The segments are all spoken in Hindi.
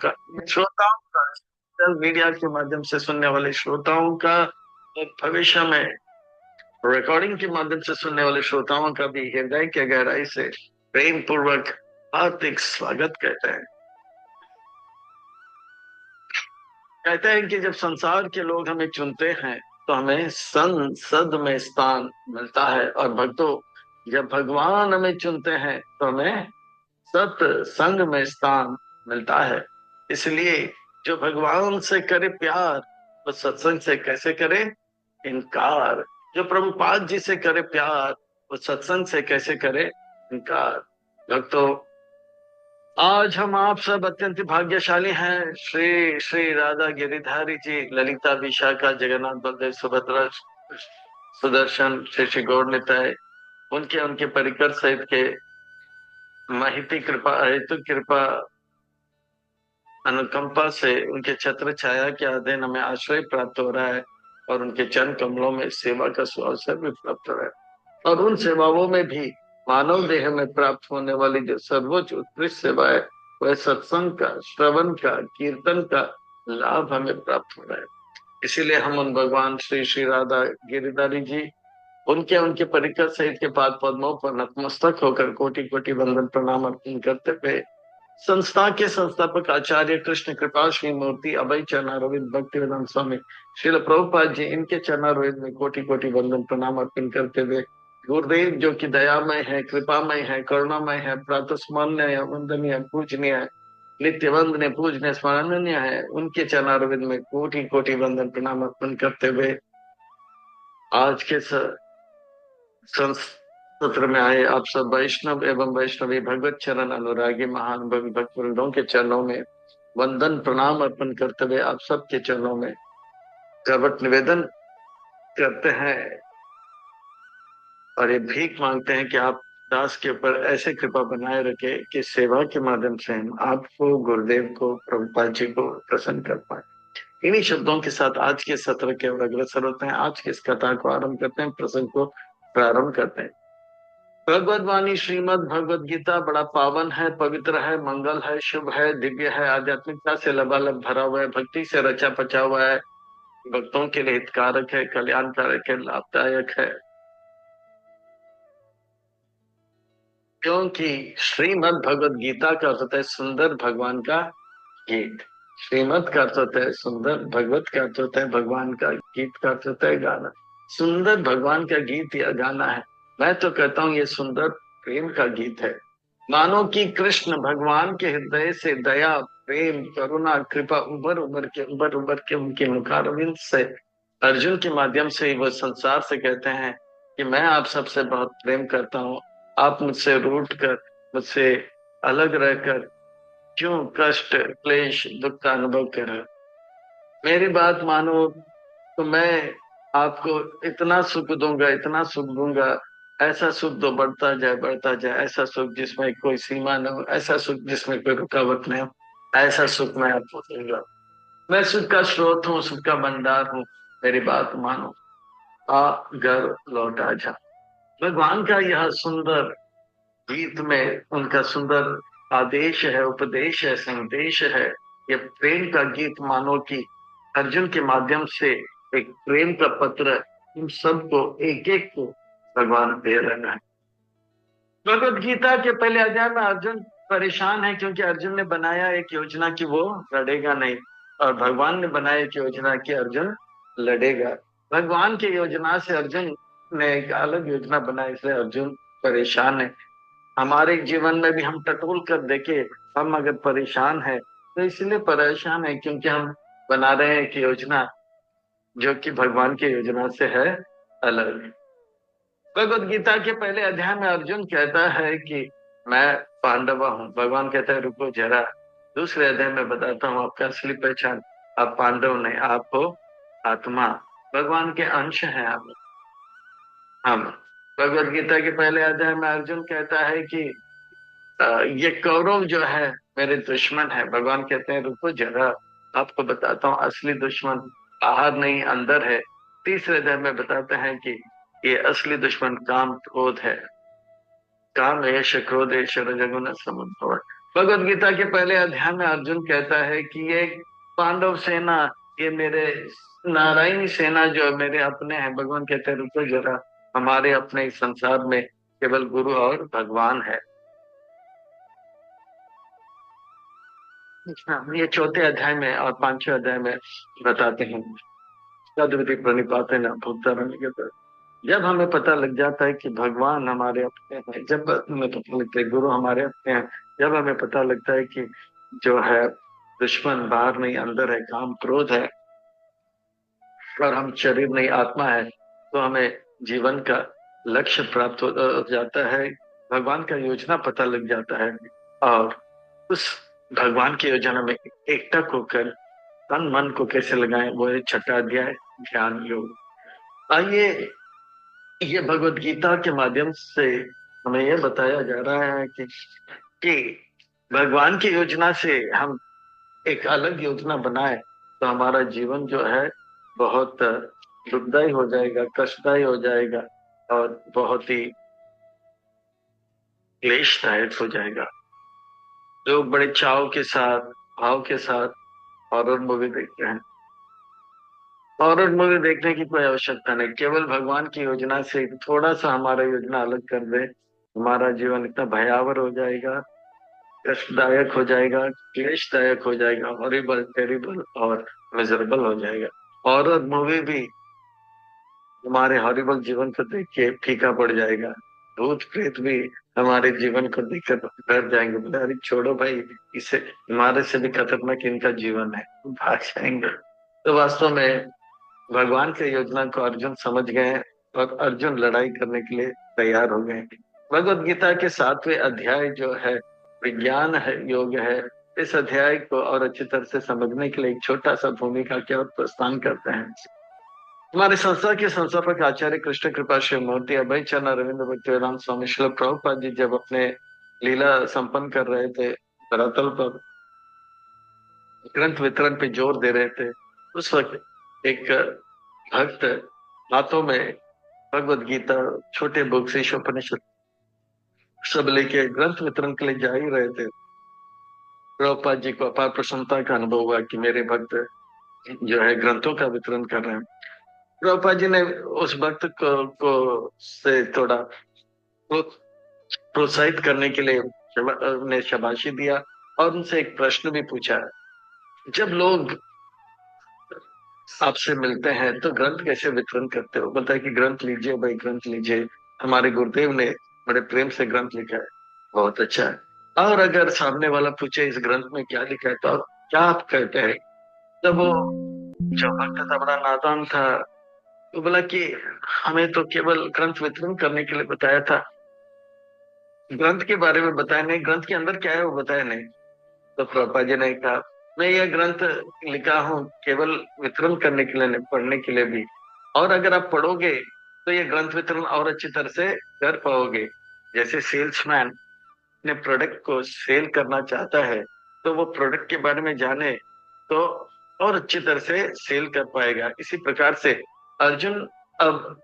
का, श्रोताओं का, सोशल मीडिया के माध्यम से सुनने वाले श्रोताओं का, भविष्य में रिकॉर्डिंग के माध्यम से सुनने वाले श्रोताओं का भी हृदय के गहराई से प्रेम पूर्वक हार्दिक स्वागत कहते हैं। कहते हैं कि जब संसार के लोग हमें चुनते हैं तो हमें संसद में स्थान मिलता है, और भक्तों, जब भगवान हमें चुनते हैं तो हमें सत्संग में स्थान मिलता है। इसलिए जो भगवान से करे प्यार वो सत्संग से कैसे करे इनकार, जो प्रभुपाद जी से करे प्यार वो सत्संग से कैसे करे इनकार। भक्तों, आज हम आप सब अत्यंत भाग्यशाली हैं। श्री श्री राधा गिरिधारी जी, ललिता विशाखा, जगन्नाथ बलदेव सुभद्रा, सुदर्शन, श्री श्री गौर निताय, उनके उनके परिकर सहित के महिति कृपा, हेतु कृपा, अनुकंपा से उनके छत्र छाया के अधीन हमें आश्रय प्राप्त हो रहा है, और उनके चरण कमलों में सेवा का सुअवसर भी प्राप्त हो रहा है। और उन सेवाओं में भी मानव देह में प्राप्त होने वाली जो सर्वोच्च उत्कृष्ट सेवा है वह सत्संग का, श्रवण का, कीर्तन का लाभ हमें प्राप्त हो रहा है। इसीलिए हम उन भगवान श्री श्री राधा गिरिधारी जी, उनके उनके परिकर सहित के पाद पद्मों पर नतमस्तक होकर कोटि कोटि वंदन प्रणाम अर्पण करते हुए संस्था के संस्थापक आचार्य कृष्ण कृपा श्री मूर्ति अभय चरणारविंद भक्ति वेदांत स्वामी श्रील प्रभुपाद जी, इनके चरणारविंद में कोटि कोटि वंदन प्रणाम अर्पण करते हुए गुरुदेव जो कि दयामय है, कृपामय है, करुणामय है, प्रातस्मरणीय, वंदनीय, पूजनीय है, नित्य वंदनीय, पूजनीय, स्मरणीय है, उनके चरणारविंद में कोटि कोटि वंदन प्रणाम अर्पण करते हुए आज के सत्र में आए आप सब वैष्णव एवं वैष्णवी भगवत चरण अनुरागी महानुभवी भक्त वृंदों के चरणों में वंदन प्रणाम अर्पण करते हुए आप सबके चरणों में करवट निवेदन करते हैं, और ये भीख मांगते हैं कि आप दास के ऊपर ऐसे कृपा बनाए रखे कि सेवा के माध्यम से हम आपको, गुरुदेव को, प्रभुपाद जी को प्रसन्न कर पाए। इन्हीं शब्दों के साथ आज के सत्र के ओर अग्रसर होते हैं। आज की इस कथा को आरंभ करते हैं, प्रसंग को प्रारंभ करते हैं। भगवद वाणी श्रीमद भगवद गीता बड़ा पावन है, पवित्र है, मंगल है, शुभ है, दिव्य है, आध्यात्मिकता से लबालब भरा हुआ है, भक्ति से रचा पचा हुआ है, भक्तों के लिए हितकारक है, कल्याणकारक है, लाभदायक है। क्योंकि श्रीमद भगवद गीता का अर्थ होता है सुंदर भगवान का गीत। श्रीमद का अर्थ होता है सुंदर, भगवत का अर्थ होता है भगवान का, गीत का अर्थ होता है गाना। सुंदर भगवान का गीत या गाना है। मैं तो कहता हूँ ये सुंदर प्रेम का गीत है। मानो कि कृष्ण भगवान के हृदय से दया, प्रेम, करुणा, कृपा उबर उबर के उनके मुखारविंद से अर्जुन के माध्यम से वो संसार से कहते हैं कि मैं आप सबसे बहुत प्रेम करता हूँ। आप मुझसे रूठ कर, मुझसे अलग रहकर क्यों कष्ट, क्लेश, दुख का अनुभव कर रहे हो? मेरी बात मानो तो मैं आपको इतना सुख दूंगा, इतना सुख दूंगा, ऐसा सुख दो बढ़ता जाए बढ़ता जाए, ऐसा सुख जिसमें कोई सीमा न हो, ऐसा सुख जिसमें कोई रुकावट नहीं हो, ऐसा सुख मैं आपको दूंगा। मैं सुख का स्रोत हूँ, सुख का भंडार हूँ। मेरी बात मानो, आ घर लौटा जा। भगवान का यह सुंदर गीत में उनका सुंदर आदेश है, उपदेश है, संदेश है। ये प्रेम का गीत मानो कि अर्जुन के माध्यम से एक प्रेम का पत्र इन सबको, एक एक को भगवान दे रहा है। भगवत गीता के पहले अध्याय में अर्जुन परेशान है, क्योंकि अर्जुन ने बनाया एक योजना कि वो लड़ेगा नहीं, और भगवान ने बनाया एक योजना कि अर्जुन लड़ेगा। भगवान की योजना से अर्जुन ने एक अलग योजना बनाई, इसलिए अर्जुन परेशान है। हमारे जीवन में भी हम टटोल कर देखे, हम अगर परेशान है तो इसलिए परेशान है क्योंकि हम बना रहे हैं एक योजना जो कि भगवान की योजना से है अलग। भगवत गीता के पहले अध्याय में अर्जुन कहता है कि मैं पांडव हूँ। भगवान कहता है रुको जरा, दूसरे अध्याय में बताता हूँ आपका असली पहचान। आप पांडव नहीं, आप हो आत्मा, भगवान के अंश हैं आप। हम भगवत गीता के पहले अध्याय में अर्जुन कहता है कि ये कौरव जो है मेरे दुश्मन है। भगवान कहते हैं रुको जरा, आपको बताता हूँ असली दुश्मन बाहर नहीं अंदर है। तीसरे अध्याय में बताते हैं कि ये असली दुश्मन काम क्रोध है। काम ऐश क्रोध ऐश रजोगुण समुद्भव। भगवत गीता के पहले अध्याय में अर्जुन कहता है कि ये पांडव सेना, ये मेरे नारायणी सेना जो मेरे अपने हैं, भगवान कहते हैं रुको जरा, हमारे अपने इस संसार में केवल गुरु और भगवान है। हाँ, ये चौथे अध्याय में और पांचवें अध्याय में बताते हैं, तद्विधि प्रणिपाते न भूतारण्य के तरफ। जब हमें पता लग जाता है कि भगवान हमारे अपने हैं, जब हमें पता लगता है गुरु हमारे अपने हैं, जब हमें पता लगता है कि जो है दुश्मन बाहर नहीं अंदर है, काम क्रोध है, और हम शरीर नहीं आत्मा है, तो हमें जीवन का लक्ष्य प्राप्त हो जाता है, भगवान का योजना पता लग जाता है। और उस भगवान की योजना में एकटक होकर तन मन को कैसे लगाएं, वो है छठा अध्याय, ज्ञान योग। आइए, ये भगवत गीता के माध्यम से हमें यह बताया जा रहा है कि भगवान की योजना से हम एक अलग योजना बनाए तो हमारा जीवन जो है बहुत दुखदायी हो जाएगा, कष्टदायी हो जाएगा, और बहुत ही क्लेशदायक हो जाएगा। लोग बड़े चाव के साथ, भाव के साथ हॉरर मूवी देखते हैं। हॉरर मूवी देखने की कोई आवश्यकता नहीं, केवल भगवान की योजना से थोड़ा सा हमारा योजना अलग कर दे, हमारा जीवन इतना भयावह हो जाएगा, कष्टदायक हो जाएगा, क्लेशदायक हो जाएगा, हॉरिबल, टेरिबल और मिजरेबल हो जाएगा। हॉरर मूवी भी हमारे हॉरिबल जीवन को देख के फीका पड़ जाएगा, भूत प्रेत भी हमारे जीवन को देखकर डर जाएंगे, बोले अरे छोड़ो भाई, इसे हमारे से भी खतरनाक इनका जीवन है, भाग जाएंगे। तो वास्तव में भगवान की योजना को अर्जुन समझ गए और अर्जुन लड़ाई करने के लिए तैयार हो गए। भगवत गीता के 7वें अध्याय जो है विज्ञान है, योग है, इस अध्याय को और अच्छी तरह से समझने के लिए एक छोटा सा भूमिका के और प्रस्थान करते हैं। हमारे संस्था के संस्थापक आचार्य कृष्ण कृपा शिव मूर्ति अभय चरण रविंद्र भक्ति वेदांत स्वामी श्रील प्रभुपाद जी जब अपने लीला संपन्न कर रहे थे, धरातल पर ग्रंथ वितरण पे जोर दे रहे थे, उस वक्त एक भक्त हाथों में भगवत गीता, छोटे बुक से उपनिषद सब लेके ग्रंथ वितरण के लिए जा ही रहे थे। प्रभुपाद जी को अपार प्रसन्नता का अनुभव हुआ कि मेरे भक्त जो है ग्रंथों का वितरण कर रहे हैं। प्रभुपाद जी ने उस भक्त को से थोड़ा प्रोत्साहित करने के लिए ने शाबाशी दिया और उनसे एक प्रश्न भी पूछा, जब लोग आपसे मिलते हैं तो ग्रंथ कैसे वितरण करते हो? बोलता है कि ग्रंथ लीजिए भाई, ग्रंथ लीजिए, हमारे गुरुदेव ने बड़े प्रेम से ग्रंथ लिखा है, बहुत अच्छा है। और अगर सामने वाला पूछे इस ग्रंथ में क्या लिखा है, तो क्या आप कहते हैं? तब वो जो भक्त था बड़ा नादान था, वो बोला कि हमें तो केवल ग्रंथ वितरण करने के लिए बताया था, ग्रंथ के बारे में बताया नहीं, ग्रंथ के अंदर क्या है वो बताया नहीं। तो प्रभुपाद जी ने कहा, मैं यह ग्रंथ लिखा हूँ केवल वितरण करने के लिए नहीं, पढ़ने के लिए भी, और अगर आप पढ़ोगे तो ये ग्रंथ वितरण और अच्छी तरह से कर पाओगे। जैसे सेल्समैन अपने प्रोडक्ट को सेल करना चाहता है, तो वो प्रोडक्ट के बारे में जाने तो और अच्छी तरह से सेल कर पाएगा। इसी प्रकार से अर्जुन अब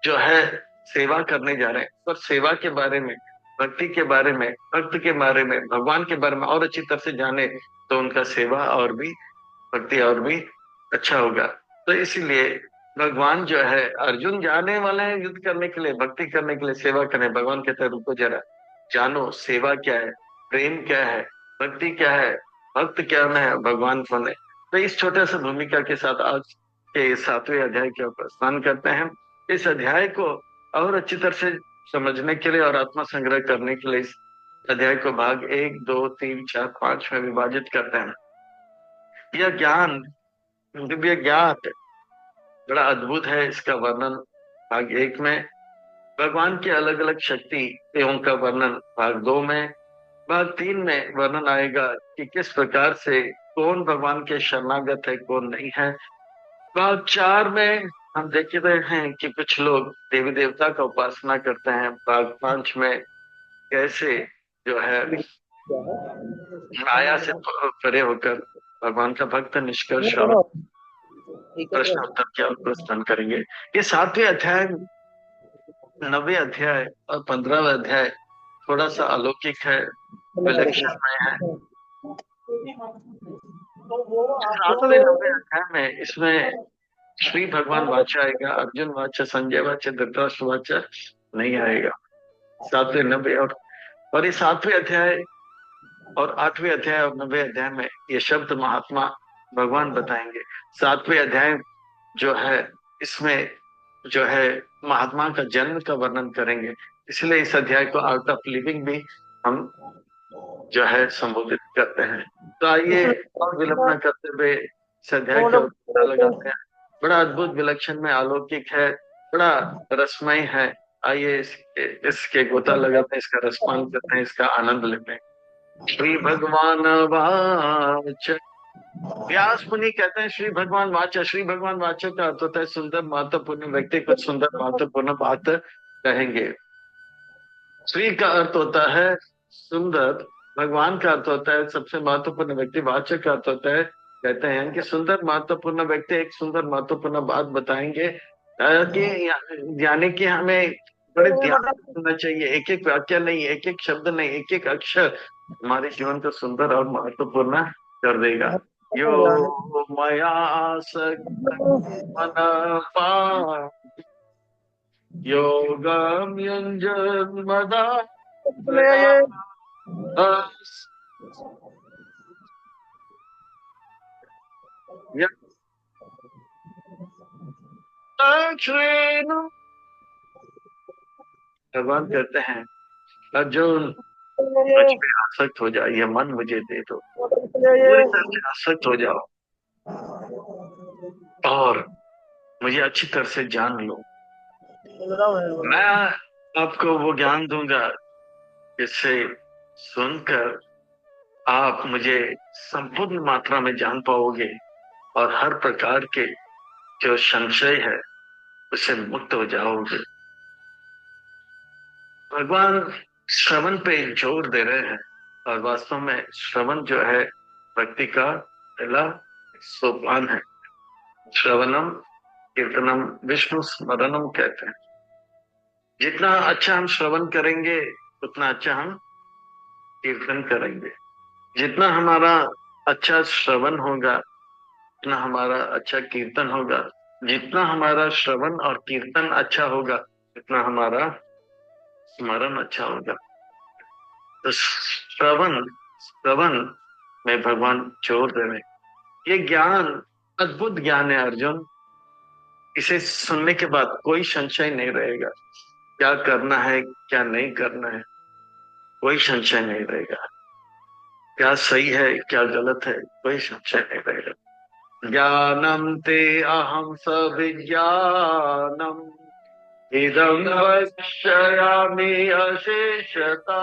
जो है सेवा करने जा रहे हैं, और सेवा के बारे में, भक्ति के बारे में, भक्त के बारे में, भगवान के बारे में और अच्छी तरह से जाने तो उनका सेवा और भी, भक्ति और भी अच्छा होगा। तो इसीलिए भगवान जो है, अर्जुन जाने वाले हैं युद्ध करने के लिए, भक्ति करने के लिए, सेवा करने। भगवान कहते हैं रुको जरा, जानो सेवा क्या है, प्रेम क्या है, भक्ति क्या है, भक्त क्या है, भगवान कौन है। तो इस छोटे से भूमिका के साथ आज के 7वें अध्याय के प्रस्थान करते हैं। इस अध्याय को और अच्छी तरह से समझने के लिए और आत्मा संग्रह करने के लिए इस अध्याय को भाग 1, 2, 3, 4, 5 में विभाजित करते हैं। यह ज्ञान, दिव्य ज्ञान बड़ा अद्भुत है, इसका वर्णन भाग 1 में, भगवान की अलग अलग शक्ति एवं का वर्णन भाग 2 में, भाग 3 में वर्णन आएगा कि किस प्रकार से कौन भगवान के शरणागत है, कौन नहीं है। भाग 4 में हम देख रहे हैं कि कुछ लोग देवी देवता का उपासना करते हैं। भाग 5 में कैसे जो है माया से परे होकर भगवान का भक्त निष्कर्ष और प्रश्न उत्तर के और प्रस्थान करेंगे। ये 7वें अध्याय, 9वें अध्याय और 15वां अध्याय थोड़ा सा अलौकिक है, विलक्षणमय है। सातवें नवें अध्याय में इसमें श्री भगवान वाचा आएगा, अर्जुन वाचा, संजय वाचा, धृतराष्ट्र वाचा नहीं आएगा। सातवें नवे और ये सातवें अध्याय और आठवें अध्याय और नवे अध्याय में ये शब्द महात्मा भगवान बताएंगे। सातवें अध्याय जो है इसमें जो है महात्मा का जन्म का वर्णन करेंगे, इसलिए इस अध्याय को आर्ट ऑफ लिविंग भी हम जो है संबोधित करते हैं। तो आइए और विलंब न करते हुए इस अध्याय का पता लगाते हैं। बड़ा अद्भुत, विलक्षण में अलौकिक है, बड़ा रसमय है। आइए इसके गोता लगाते हैं, इसका रसपान करते हैं, इसका आनंद लेते हैं। श्री भगवान वाच, व्यास मुनि कहते हैं श्री भगवान वाचा। श्री भगवान वाचा का अर्थ होता है सुंदर महत्वपूर्ण व्यक्ति कुछ सुंदर महत्वपूर्ण बात कहेंगे। श्री का अर्थ होता है सुंदर, भगवान का अर्थ होता है सबसे महत्वपूर्ण व्यक्ति, वाचक का अर्थ होता है कहते हैं कि सुंदर महत्वपूर्ण व्यक्ति एक सुंदर महत्वपूर्ण बात बताएंगे, कि यानी कि हमें बड़े ध्यान करना चाहिए। एक एक वाक्य नहीं, एक एक शब्द नहीं, एक एक अक्षर हमारे जीवन को सुंदर और महत्वपूर्ण कर देगा। यो मया मन योगम युञ्जन भगवान कहते हैं अर्जुन मुझ पे आसक्त हो जाओ, ये मन मुझे दे दो, पूरी तरह से आसक्त हो जाओ और मुझे अच्छी तरह से जान लो। मैं आपको वो ज्ञान दूंगा जिससे सुनकर आप मुझे संपूर्ण मात्रा में जान पाओगे और हर प्रकार के जो संशय है उससे मुक्त हो जाओगे। भगवान श्रवण पे जोर दे रहे हैं और वास्तव में श्रवण जो है भक्ति का पहला सोपान है। श्रवणम कीर्तनम विष्णु स्मरणम कहते हैं। जितना अच्छा हम श्रवण करेंगे उतना अच्छा हम कीर्तन करेंगे। जितना हमारा अच्छा श्रवण होगा उतना हमारा अच्छा कीर्तन होगा। जितना हमारा श्रवण और कीर्तन अच्छा होगा उतना हमारा स्मरण अच्छा होगा। तो श्रवण श्रवण में भगवान जोर दे रहे। ये ज्ञान अद्भुत ज्ञान है अर्जुन, इसे सुनने के बाद कोई संशय नहीं रहेगा। क्या करना है क्या नहीं करना है कोई संशय नहीं रहेगा। क्या सही है क्या गलत है कोई संशय नहीं रहेगा। ज्ञानम ते अहम सविज्ञानम इदं वक्ष्यामि अशेषता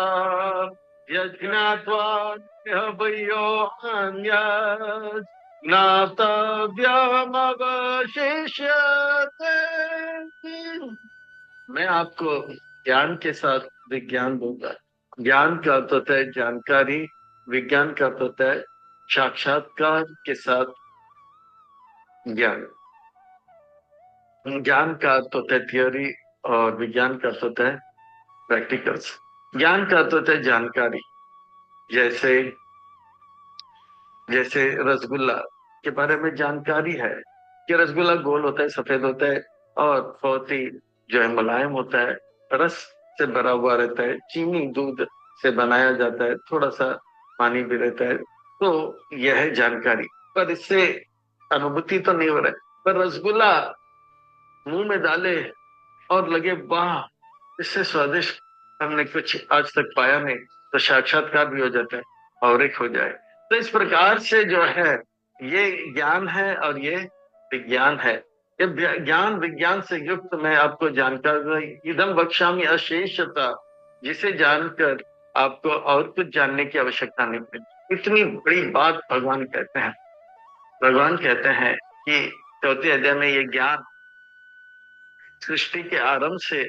यज्ञात्वा भयोऽन्यत् ज्ञातव्यमवशिष्यते। मैं आपको ज्ञान के साथ विज्ञान दूंगा। ज्ञान का अर्थ होता है जानकारी, विज्ञान का अर्थ होता है साक्षात्कार के साथ ज्ञान। ज्ञान का अर्थ होता है थियोरी और विज्ञान का अर्थ होता है प्रैक्टिकल्स। ज्ञान का अर्थ होता है जानकारी। जैसे जैसे रसगुल्ला के बारे में जानकारी है कि रसगुल्ला गोल होता है, सफेद होता है और बहुत ही जो है मुलायम होता है, रस से भरा हुआ रहता है, चीनी दूध से बनाया जाता है, थोड़ा सा पानी भी रहता है। तो यह है जानकारी, पर इससे अनुभूति तो नहीं हो रहा है। पर रसगुल्ला मुंह में डाले और लगे वाह इससे स्वादिष्ट हमने कुछ आज तक पाया नहीं, तो साक्षात्कार भी हो जाता है और एक हो जाए। तो इस प्रकार से जो है ये ज्ञान है और ये विज्ञान है। ये ज्ञान विज्ञान से युक्त मैं आपको जानकर इदम बख्शामी अशेषता, जिसे जानकर आपको और कुछ जानने की आवश्यकता नहीं पड़ती। इतनी बड़ी बात भगवान कहते हैं। भगवान कहते हैं कि चौथे अध्याय में ये ज्ञान सृष्टि के आरंभ से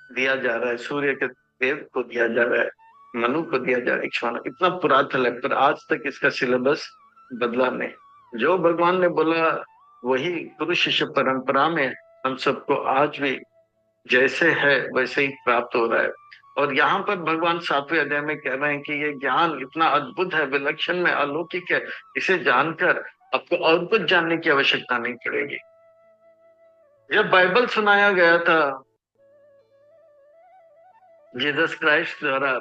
दिया जा रहा है, सूर्य के देव को दिया जा रहा है, मनु को दिया जा रहा है। इतना पुरातन है पर आज तक इसका सिलेबस बदला नहीं। जो भगवान ने बोला वही गुरु शिष्य परंपरा में हम सबको आज भी जैसे है वैसे ही प्राप्त हो रहा है। और यहाँ पर भगवान 7वें अध्याय में कह रहे हैं कि ये ज्ञान इतना अद्भुत है, विलक्षण में अलौकिक है, इसे जानकर आपको और कुछ जानने की आवश्यकता नहीं पड़ेगी। जब बाइबल सुनाया गया था जीसस क्राइस्ट द्वारा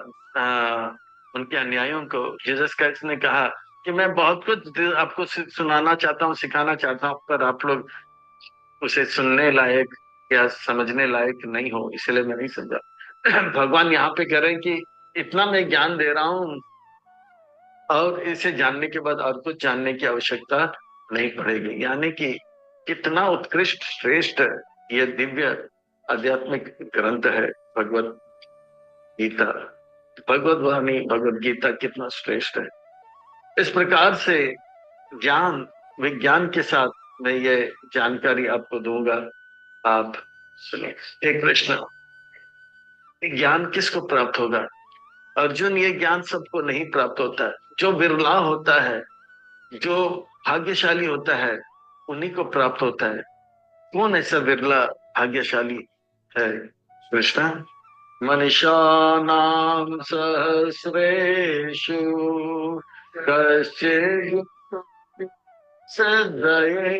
उनके अनुयायियों को, जीसस क्राइस्ट ने कहा कि मैं बहुत कुछ आपको सुनाना चाहता हूँ, सिखाना चाहता हूँ, पर आप लोग उसे सुनने लायक या समझने लायक नहीं हो, इसलिए मैं नहीं समझा। भगवान यहाँ पे कह रहे हैं कि इतना मैं ज्ञान दे रहा हूँ और इसे जानने के बाद और कुछ जानने की आवश्यकता नहीं पड़ेगी। यानी कि कितना उत्कृष्ट श्रेष्ठ ये दिव्य आध्यात्मिक ग्रंथ है भगवत गीता। भगवत वाणी भगवत गीता कितना श्रेष्ठ है। इस प्रकार से ज्ञान विज्ञान के साथ मैं ये जानकारी आपको दूंगा, आप सुनिए। एक प्रश्न, ज्ञान किसको प्राप्त होगा? अर्जुन, ये ज्ञान सबको नहीं प्राप्त होता, जो विरला होता है, जो भाग्यशाली होता है, उन्हीं को प्राप्त होता है। कौन ऐसा विरला भाग्यशाली है? कृष्णा, मनुष्याणां सहस्रेषु कश्चित् सिद्धये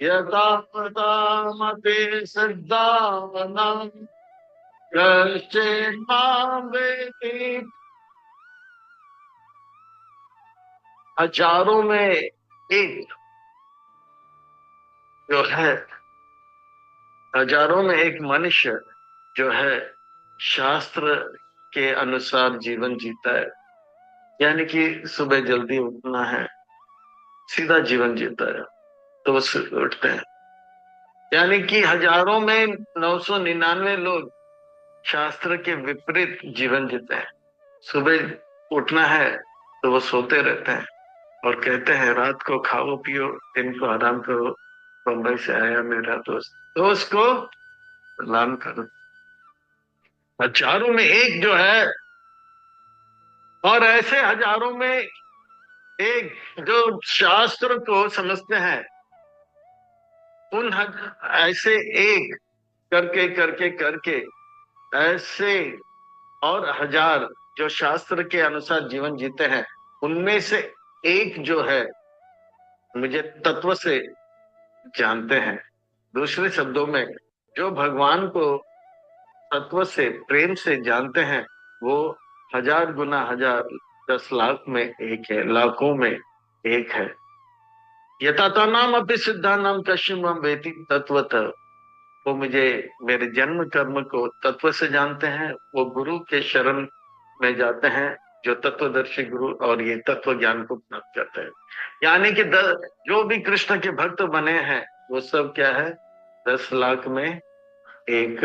यथा तथामपि सिद्धानां कश्चित् मां वेत्ति। हजारों में एक जो है, हजारों में एक मनुष्य जो है शास्त्र के अनुसार जीवन जीता है, यानी कि सुबह जल्दी उठना है, सीधा जीवन जीता है, तो वो उठते हैं। यानी कि हजारों में 999 लोग शास्त्र के विपरीत जीवन जीते हैं। सुबह उठना है तो वो सोते रहते हैं और कहते हैं रात को खाओ पियो, दिन को आराम करो, बम्बई से आया मेरा दोस्त को सलाम करो। हजारों में एक जो है, और ऐसे हजारों में एक जो शास्त्र को समझते हैं, उन ऐसे एक करके करके करके ऐसे और हजार जो शास्त्र के अनुसार जीवन जीते हैं, उनमें से एक जो है मुझे तत्व से जानते हैं। दूसरे शब्दों में, जो भगवान को तत्व से प्रेम से जानते हैं, वो हजार गुना हजार 10 लाख में एक है, लाखों में एक है। यथा नाम अपि सिद्धा नाम कश्यम वेति तत्वतः। वो मुझे मेरे जन्म कर्म को तत्व से जानते हैं, वो गुरु के शरण में जाते हैं जो तत्वदर्शी गुरु, और ये तत्व ज्ञान को प्राप्त करते हैं। यानी कि जो भी कृष्ण के भक्त बने हैं वो सब क्या है? 10 लाख में एक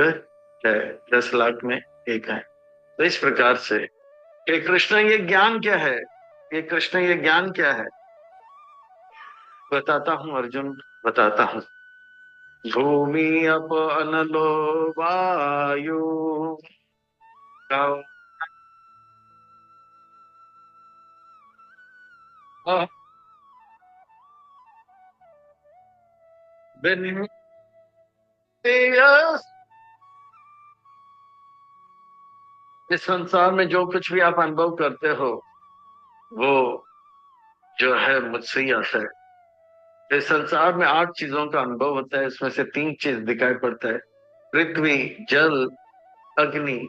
है, 10 लाख में एक है। तो इस प्रकार से ये कृष्ण ये ज्ञान क्या है? ये कृष्ण ये ज्ञान क्या है? बताता हूं अर्जुन, बताता हूं। भूमि अप अनलो वायु इस संसार में जो कुछ भी आप अनुभव करते हो वो जो है मुझसे ही आता है। इस संसार में 8 चीजों का अनुभव होता है, इसमें से 3 चीज दिखाई पड़ता है, पृथ्वी, जल, अग्नि।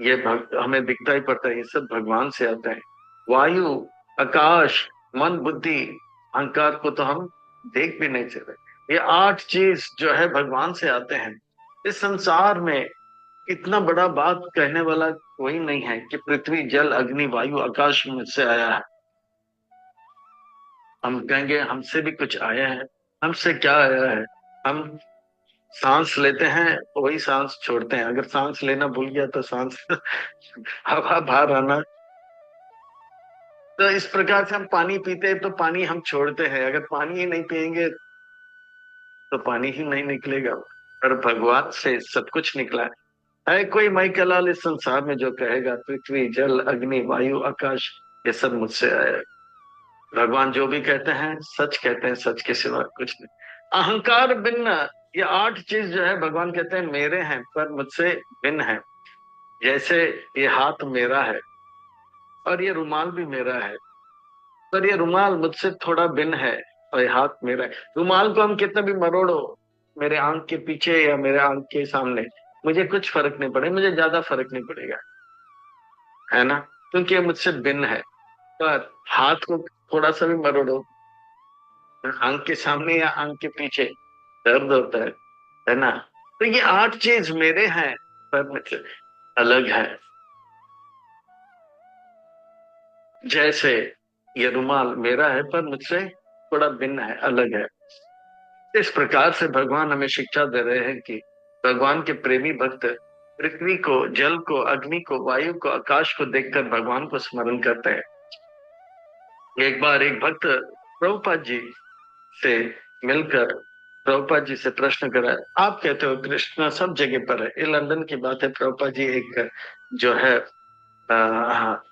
ये हमें दिखता ही पड़ता है, ये सब भगवान से आता है। वायु, आकाश, मन, बुद्धि, अहंकार को तो हम देख भी नहीं सकते। ये 8 चीज जो है भगवान से आते हैं। इस संसार में इतना बड़ा बात कहने वाला कोई नहीं है कि पृथ्वी, जल, अग्नि, वायु, आकाश मुझसे आया है। हम कहेंगे हमसे भी कुछ आया है। हमसे क्या आया है? हम सांस लेते हैं, वही सांस छोड़ते हैं। अगर सांस लेना भूल गया तो सांस हवा बाहर आना। तो इस प्रकार से हम पानी पीते हैं तो पानी हम छोड़ते हैं। अगर पानी ही नहीं पिएंगे तो पानी ही नहीं निकलेगा। पर भगवान से सब कुछ निकला है कोई माई कलाल इस संसार में जो कहेगा पृथ्वी, जल, अग्नि, वायु, आकाश ये सब मुझसे आया है। भगवान जो भी कहते हैं सच कहते हैं, सच के सिवा कुछ नहीं। अहंकार भिन्न, ये 8 चीज जो है भगवान कहते हैं मेरे हैं पर मुझसे भिन्न है। जैसे ये हाथ मेरा है और ये रुमाल भी मेरा है, पर ये रुमाल मुझसे थोड़ा भिन्न है और ये हाथ मेरा है। रुमाल को हम कितना भी मरोड़ो मेरे आंख के पीछे या मेरे आंख के सामने, मुझे कुछ फर्क नहीं पड़ेगा, मुझे ज्यादा फर्क नहीं पड़ेगा, है ना, क्योंकि ये मुझसे भिन्न है। पर हाथ को थोड़ा सा भी मरोड़ो आंख के सामने या आंख के पीछे, दर्द होता है ना। तो ये 8 चीज मेरे हैं पर मुझसे अलग है। जैसे ये रुमाल मेरा है पर मुझसे थोड़ा भिन्न है, अलग है। इस प्रकार से भगवान हमें शिक्षा दे रहे हैं कि भगवान के प्रेमी भक्त पृथ्वी को, जल को, अग्नि को, वायु को, आकाश को देखकर भगवान को स्मरण करते हैं। एक बार एक भक्त प्रभुपाद जी से मिलकर प्रभुपाद जी से प्रश्न करा, आप कहते हो कृष्ण सब जगह पर है, ये लंदन की बात है। प्रभुपाद जी एक जो है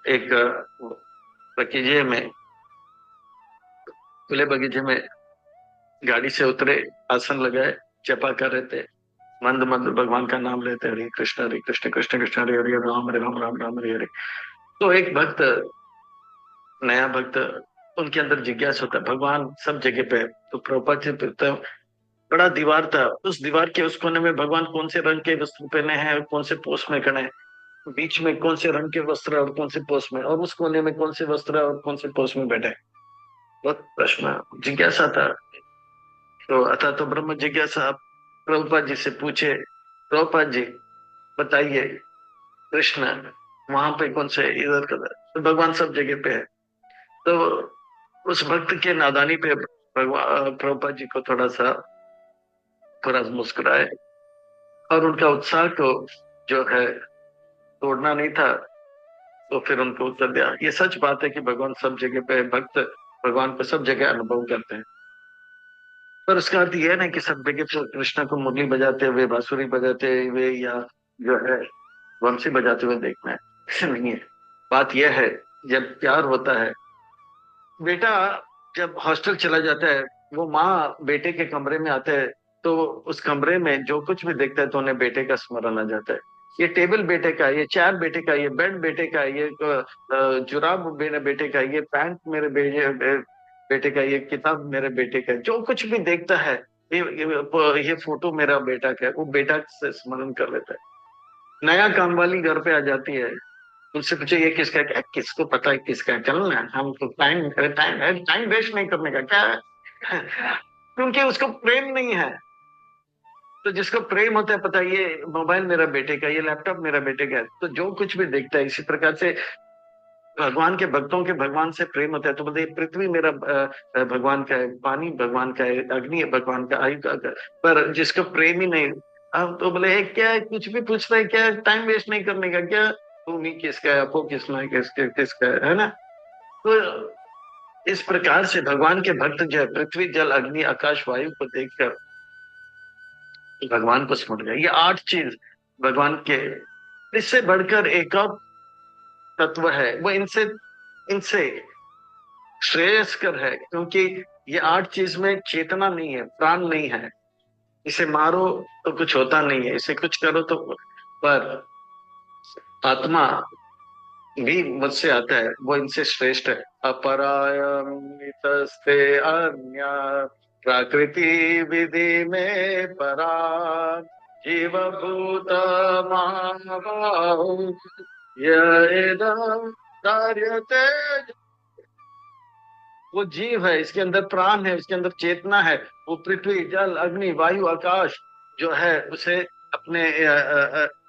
एक बगीचे में, खुले बगीचे में गाड़ी से उतरे, आसन लगाए, जपा कर रहे थे, मंद मंद भगवान का नाम लेते, हरे कृष्ण कृष्ण कृष्ण हरे हरे, हरे राम राम राम हरे हरे। तो एक भक्त, नया भक्त, उनके अंदर जिज्ञासा होता है भगवान सब जगह पे है। तो प्रभुपाद जी पूछते हैं, बड़ा दीवार था, उस दीवार के उस कोने में भगवान कौन से रंग के वस्त्र पहने हैं, कौन से पोष में खड़े हैं, बीच में कौन से रंग के वस्त्र और कौन से पोष में, और उस कोने में कौन से वस्त्र और कौन से पोष में बैठे हैं। बहुत प्रश्न जिज्ञासा था। तो अथा तो ब्रह्म जिज्ञासा प्रभुपाद जी से पूछे, प्रभुपाद जी बताइए, कृष्ण वहां पे कौन से, इधर का, तो भगवान सब जगह पे है। तो उस भक्त के नादानी पे भगवान प्रभुपाद जी को थोड़ा मुस्कुराए, और उनका उत्साह को जो है तोड़ना नहीं था। तो फिर उनको उत्तर दिया, ये सच बात है कि भगवान सब जगह पे है, भक्त भगवान को सब जगह अनुभव करते हैं, पर उसका अर्थ यह नहीं कि सब जगह पे कृष्ण को मुरली बजाते हुए, बांसुरी बजाते हुए, या जो है बंसी बजाते हुए देखना है, ऐसा नहीं है। बात यह है, जब प्यार होता है, बेटा जब हॉस्टल चला जाता है, वो माँ बेटे के कमरे में आता है, तो उस कमरे में जो कुछ भी देखता है तो उन्हें बेटे का स्मरण आ जाता है। ये टेबल बेटे का है, ये चेयर बेटे का है, ये बेड बेटे का है, ये जुराब मेरे बेटे का है, ये पैंट मेरे बेटे का है, ये किताब मेरे बेटे का है, जो कुछ भी देखता है, ये फोटो मेरा बेटा का है, वो बेटा से स्मरण कर लेता है। नया काम वाली घर पे आ जाती है, उनसे पूछे ये किसका है? क्या किसको पता है किसका है, चलो ना, हम तो टाइम टाइम टाइम वेस्ट नहीं करने का क्या है? क्योंकि उसको प्रेम नहीं है। तो जिसको प्रेम होता है, पता है ये मोबाइल मेरा बेटे का, ये लैपटॉप मेरा बेटे का है, तो जो कुछ भी देखता है, इसी प्रकार से भगवान के भक्तों के भगवान से प्रेम होता है। तो बोलते पृथ्वी मेरा भगवान का है, पानी भगवान का है, अग्नि है भगवान का, आयु का। पर जिसको प्रेम ही नहीं, अब तो बोले "हे, क्या है, कुछ भी पूछ रहे हैं क्या, टाइम वेस्ट नहीं करने का क्या, भूमि किसका है, अपो किसना है, किसका है ना"। तो इस प्रकार से भगवान के भक्त जो है, पृथ्वी जल अग्नि आकाश वायु को देखकर भगवान को स्मरण गए। ये 8 चीज भगवान के, इससे बढ़कर एक और तत्व है, वो इनसे इनसे श्रेयस्कर है, क्योंकि ये 8 चीज में चेतना नहीं है, प्राण नहीं है। इसे मारो तो कुछ होता नहीं है, इसे कुछ करो तो, पर आत्मा भी मुझसे आता है, वो इनसे श्रेष्ठ है। अपरायमितस्ते अन्य प्रकृति विधि में परा, जीवभूत महाबाहो यदं धार्यते। वो जीव है, इसके अंदर प्राण है, इसके अंदर चेतना है। वो पृथ्वी जल अग्नि वायु आकाश जो है, उसे अपने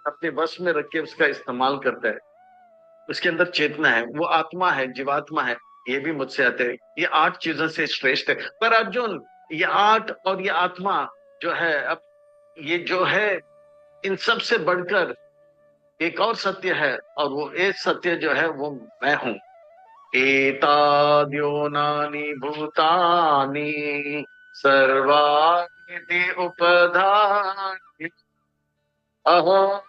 अपने वश में रख के उसका इस्तेमाल करता है। उसके अंदर चेतना है, वो आत्मा है, जीवात्मा है। ये भी मुझसे आते हैं, ये 8 चीजों से श्रेष्ठ है। पर अर्जुन, ये 8 और ये आत्मा जो है, अब ये जो है, इन सब से बढ़कर एक और सत्य है, और वो एक सत्य जो है वो मैं हूं। एताद्योनानि भूतानि सर्वाणि उपधानि अहम्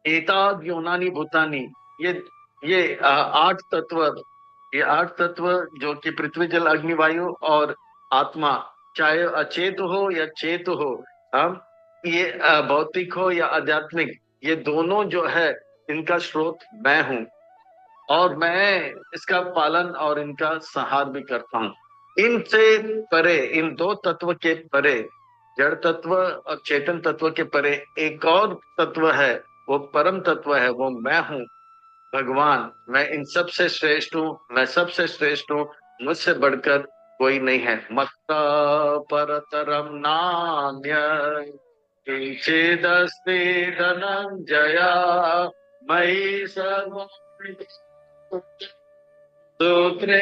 एताद योनानी भूतानी। ये 8 तत्व ये आठ तत्व जो कि पृथ्वी जल अग्नि वायु और आत्मा, चाहे अचेत हो या चेत हो, हम ये भौतिक हो या आध्यात्मिक, ये दोनों जो है इनका स्रोत मैं हूँ। और मैं इसका पालन और इनका संहार भी करता हूँ। इनसे परे, इन दो तत्व के परे, जड़ तत्व और चेतन तत्व के परे एक और तत्व है, वो परम तत्व है, वो मैं हूँ, भगवान। मैं इन सब से श्रेष्ठ हूँ, मैं सबसे श्रेष्ठ हूँ, मुझसे बढ़कर कोई नहीं है। मत्ता परतरम नान्य किंचिदस्ति धनंजया, मयि सर्वं सूत्रे।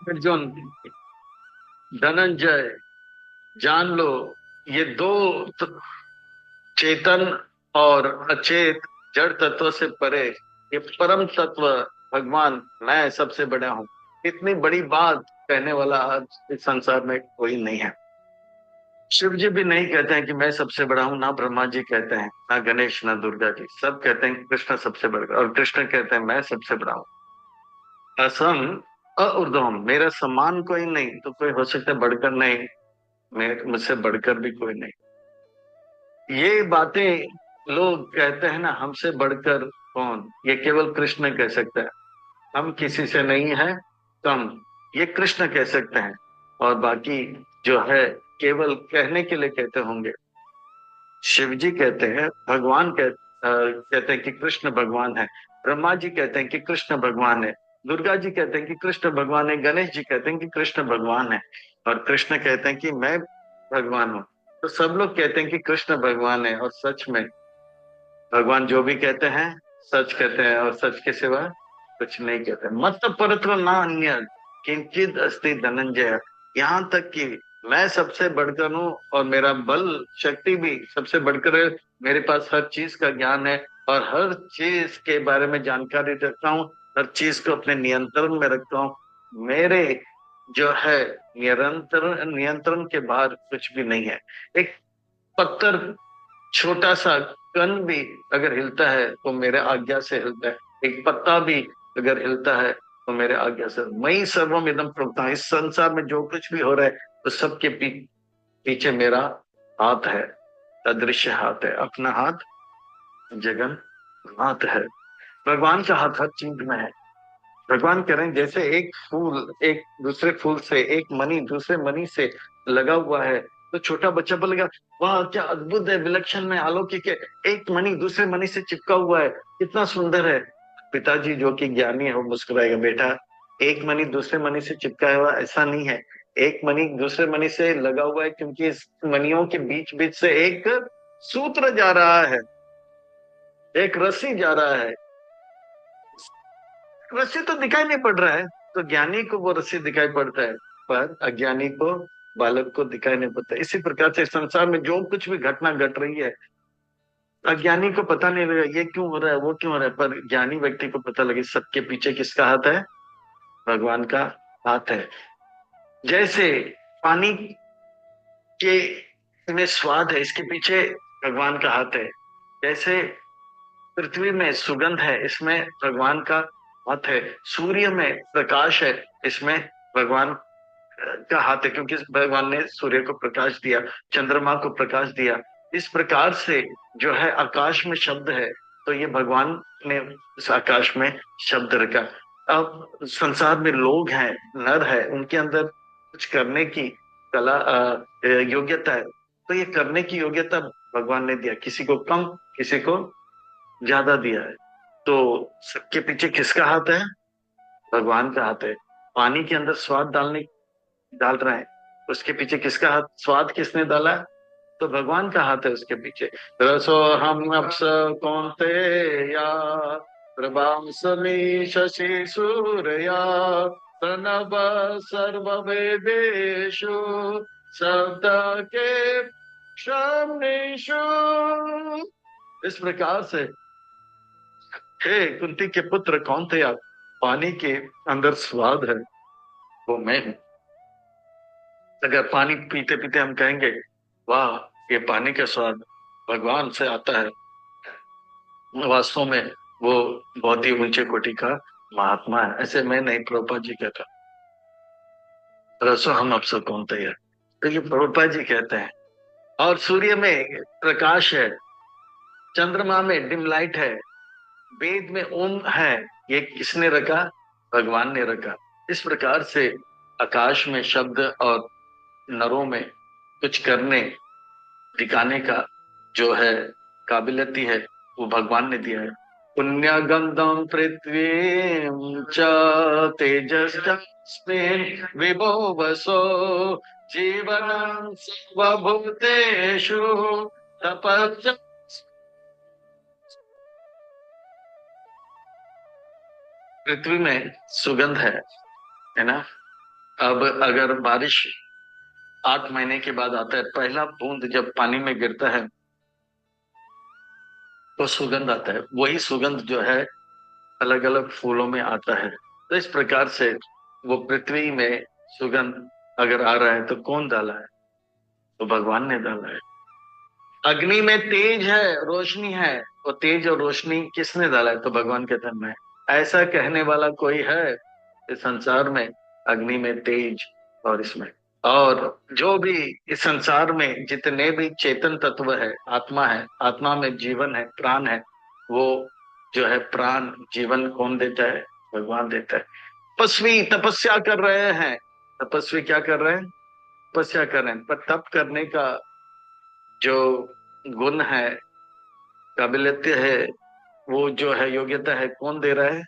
अर्जुन, धनंजय, जान लो, ये दो त- चेतन और अचेत जड़ तत्व से परे ये परम तत्व भगवान मैं सबसे बड़ा हूँ। इतनी बड़ी बात कहने वाला आज इस संसार में कोई नहीं है। शिव जी भी नहीं कहते हैं कि मैं सबसे बड़ा हूँ, ना ब्रह्मा जी कहते हैं, ना गणेश, ना दुर्गा जी। सब कहते हैं कि कृष्ण सबसे बड़ा, और कृष्ण कहते हैं मैं सबसे बड़ा हूँ। असम अऊर्ध्वम, मेरा समान कोई नहीं, तो कोई हो सकता है बढ़कर नहीं, मैं मुझसे बढ़कर भी कोई नहीं। ये बातें लोग कहते हैं ना, हमसे बढ़कर कौन, ये केवल कृष्ण कह सकता है। हम किसी से नहीं है कम, ये कृष्ण कह सकते हैं। और बाकी जो है केवल कहने के लिए कहते होंगे। शिव जी कहते हैं भगवान कहते हैं कि कृष्ण भगवान है। ब्रह्मा जी कहते हैं कि कृष्ण भगवान है। दुर्गा जी कहते हैं कि कृष्ण भगवान है। गणेश जी कहते हैं कि कृष्ण भगवान है। और कृष्ण कहते हैं कि मैं भगवान हूँ। तो सब लोग कहते हैं कि कृष्ण भगवान है, और सच में भगवान जो भी कहते हैं सच कहते हैं, और सच के सिवा कुछ नहीं कहते। मत परत्र ना अन्य किंचित अस्ति धनंजय, यहाँ तक कि मैं सबसे बढ़कर हूँ, और मेरा बल शक्ति भी सबसे बढ़कर है। मेरे पास हर चीज का ज्ञान है, और हर चीज के बारे में जानकारी रखता हूँ, हर चीज को अपने नियंत्रण में रखता हूँ। मेरे जो है निरंतर नियंत्रण के बाहर कुछ भी नहीं है। एक पत्थर, छोटा सा कण भी अगर हिलता है तो मेरे आज्ञा से हिलता है। एक पत्ता भी अगर हिलता है तो मेरे आज्ञा से। मई सर्वम इदम प्रोक्ता, इस संसार में जो कुछ भी हो रहा है तो सबके पीछे मेरा हाथ है, अदृश्य हाथ है। अपना हाथ जगन हाथ है। भगवान का हाथ हर चीज में है। भगवान कह रहे हैं जैसे एक फूल एक दूसरे फूल से, एक मणि दूसरे मणि से लगा हुआ है, तो छोटा बच्चा बोलेगा वाह क्या अद्भुत है, विलक्षण है, अलौकिक है। एक मणि दूसरे मणि से चिपका हुआ है, कितना सुंदर है। पिताजी जो कि ज्ञानी है वो मुस्कुराएगा, बेटा एक मणि दूसरे मणि से चिपका हुआ ऐसा नहीं है, एक मणि दूसरे मणि से लगा हुआ है, क्योंकि इस मणियों के बीच बीच से एक सूत्र जा रहा है, एक रस्सी जा रहा है। रस्सी तो दिखाई नहीं पड़ रहा है, तो ज्ञानी को वो रस्सी दिखाई पड़ता है, पर अज्ञानी को, बालक को दिखाई नहीं पड़ता। इसी प्रकार से संसार में जो कुछ भी घटना घट रही है, अज्ञानी को पता नहीं लगा ये क्यों हो रहा है, वो क्यों हो रहा है, पर ज्ञानी व्यक्ति को पता लगे सबके पीछे किसका हाथ है, भगवान का हाथ है। जैसे पानी के में स्वाद है, इसके पीछे भगवान का हाथ है। जैसे पृथ्वी में सुगंध है, इसमें भगवान का हाथ है। सूर्य में प्रकाश है, इसमें भगवान का हाथ है, क्योंकि भगवान ने सूर्य को प्रकाश दिया, चंद्रमा को प्रकाश दिया। इस प्रकार से जो है आकाश में शब्द है, तो ये भगवान ने इस आकाश में शब्द रखा। अब संसार में लोग हैं, नर है, उनके अंदर कुछ करने की कला योग्यता है, तो ये करने की योग्यता भगवान ने दिया, किसी को कम किसी को ज्यादा दिया है। तो सबके पीछे किसका हाथ है, भगवान का हाथ है। पानी के अंदर स्वाद डाल रहे हैं, उसके पीछे किसका हाथ, स्वाद किसने डाला है, तो भगवान का हाथ है उसके पीछे। रसो हम अप्स कौनते या प्रभासमी शशि सूर्या प्रणव सर्व वेदेषु शब्द के श्रवणेषु। इस प्रकार से हे कुंती के पुत्र कौन थे आप, पानी के अंदर स्वाद है, वो मैं हूं। अगर पानी पीते पीते हम कहेंगे वाह ये पानी का स्वाद भगवान से आता है, वास्तव में वो बहुत ही ऊंचे कोटि का महात्मा है। ऐसे मैं नहीं, प्रभुपाद जी कहता, रसो हम अफसर कौन तैयार, तो ये प्रभुपाद जी कहते हैं। और सूर्य में प्रकाश है, चंद्रमा में डिम लाइट है, वेद में ओम है, ये किसने रखा? भगवान ने रखा। इस प्रकार से आकाश में शब्द और नरों में कुछ करने दिखाने का जो है काबिलियत है, वो भगवान ने दिया है। पुण्य गंधम पृथ्वी च तेजस्मिन् विभो वसो जीवनं सर्वभूतेषु तपश्च। पृथ्वी में सुगंध है ना। अब अगर बारिश 8 महीने के बाद आता है, पहला बूंद जब पानी में गिरता है तो सुगंध आता है। वही सुगंध जो है अलग अलग फूलों में आता है। तो इस प्रकार से वो पृथ्वी में सुगंध अगर आ रहा है तो कौन डाला है? तो भगवान ने डाला है। अग्नि में तेज है, रोशनी है, वो तेज और रोशनी किसने डाला है? तो भगवान कहते हैं मैं। ऐसा कहने वाला कोई है इस संसार में? अग्नि में तेज और इसमें, और जो भी इस संसार में जितने भी चेतन तत्व है, आत्मा है, आत्मा में जीवन है, प्राण है, वो जो है प्राण जीवन कौन देता है? भगवान देता है। तपस्वी तपस्या कर रहे हैं। तपस्वी क्या कर रहे हैं? तपस्या कर रहे हैं, पर तप करने का जो गुण है, काबिलियत है, वो जो है योग्यता है, कौन दे रहा है?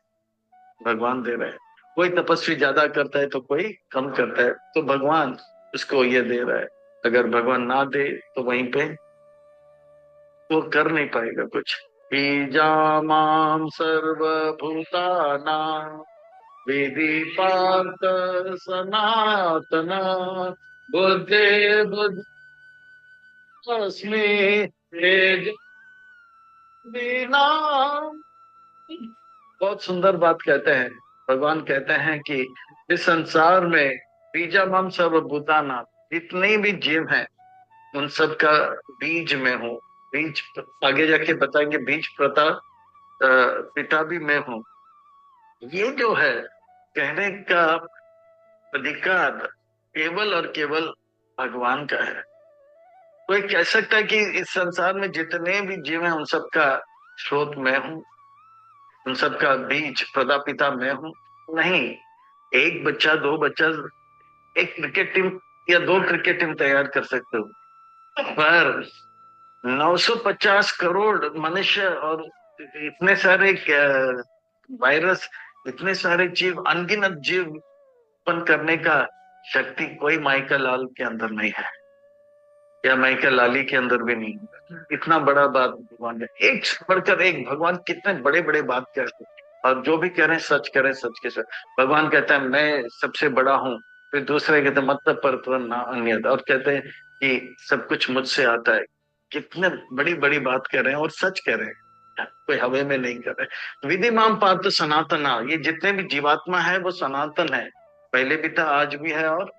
भगवान दे रहा है। कोई तपस्वी ज्यादा करता है तो कोई कम करता है, तो भगवान उसको ये दे रहा है। अगर भगवान ना दे तो वहीं पे वो कर नहीं पाएगा कुछ। बीजामाम सर्वभूतानां विधि पार्थ सनातन बुद्धे बुद्धस्मि तेज बिना। बहुत सुंदर बात कहते हैं। भगवान कहते हैं कि इस संसार में बीजामम सर्वभूतानां, जितने भी जीव हैं उन सब का बीज में हूँ। बीज, आगे जाके बताएंगे, बीज प्रता पिता भी मैं हूँ। ये जो है कहने का अधिकार केवल और केवल भगवान का है। कोई कह सकता है कि इस संसार में जितने भी जीव हैं उन सबका स्रोत मैं हूँ, उन सबका बीज प्रदापिता मैं हूँ? नहीं। एक बच्चा, दो बच्चा, एक क्रिकेट टीम या दो क्रिकेट टीम तैयार कर सकते हो, पर 950 करोड़ मनुष्य और इतने सारे वायरस, इतने सारे जीव, अनगिनत जीव उत्पन्न करने का शक्ति कोई माइकल लाल के अंदर नहीं है, या माइकल लाली के अंदर भी नहीं है। इतना बड़ा बात भगवान है, एक से बढ़कर एक। भगवान कितने बड़े बड़े बात कहते हैं, और जो भी कह रहे हैं सच कह रहे हैं, सच के सच। भगवान कहता है मैं सबसे बड़ा हूँ, फिर दूसरे कहते हैं मत पर ना अन्यत, और कहते हैं कि सब कुछ मुझसे आता है। कितने बड़ी बड़ी बात कह रहे हैं और सच कह रहे हैं, कोई हवे में नहीं कर रहे। विधि माम पार्थ सनातना, ये जितने भी जीवात्मा है वो सनातन है, पहले भी था, आज भी है, और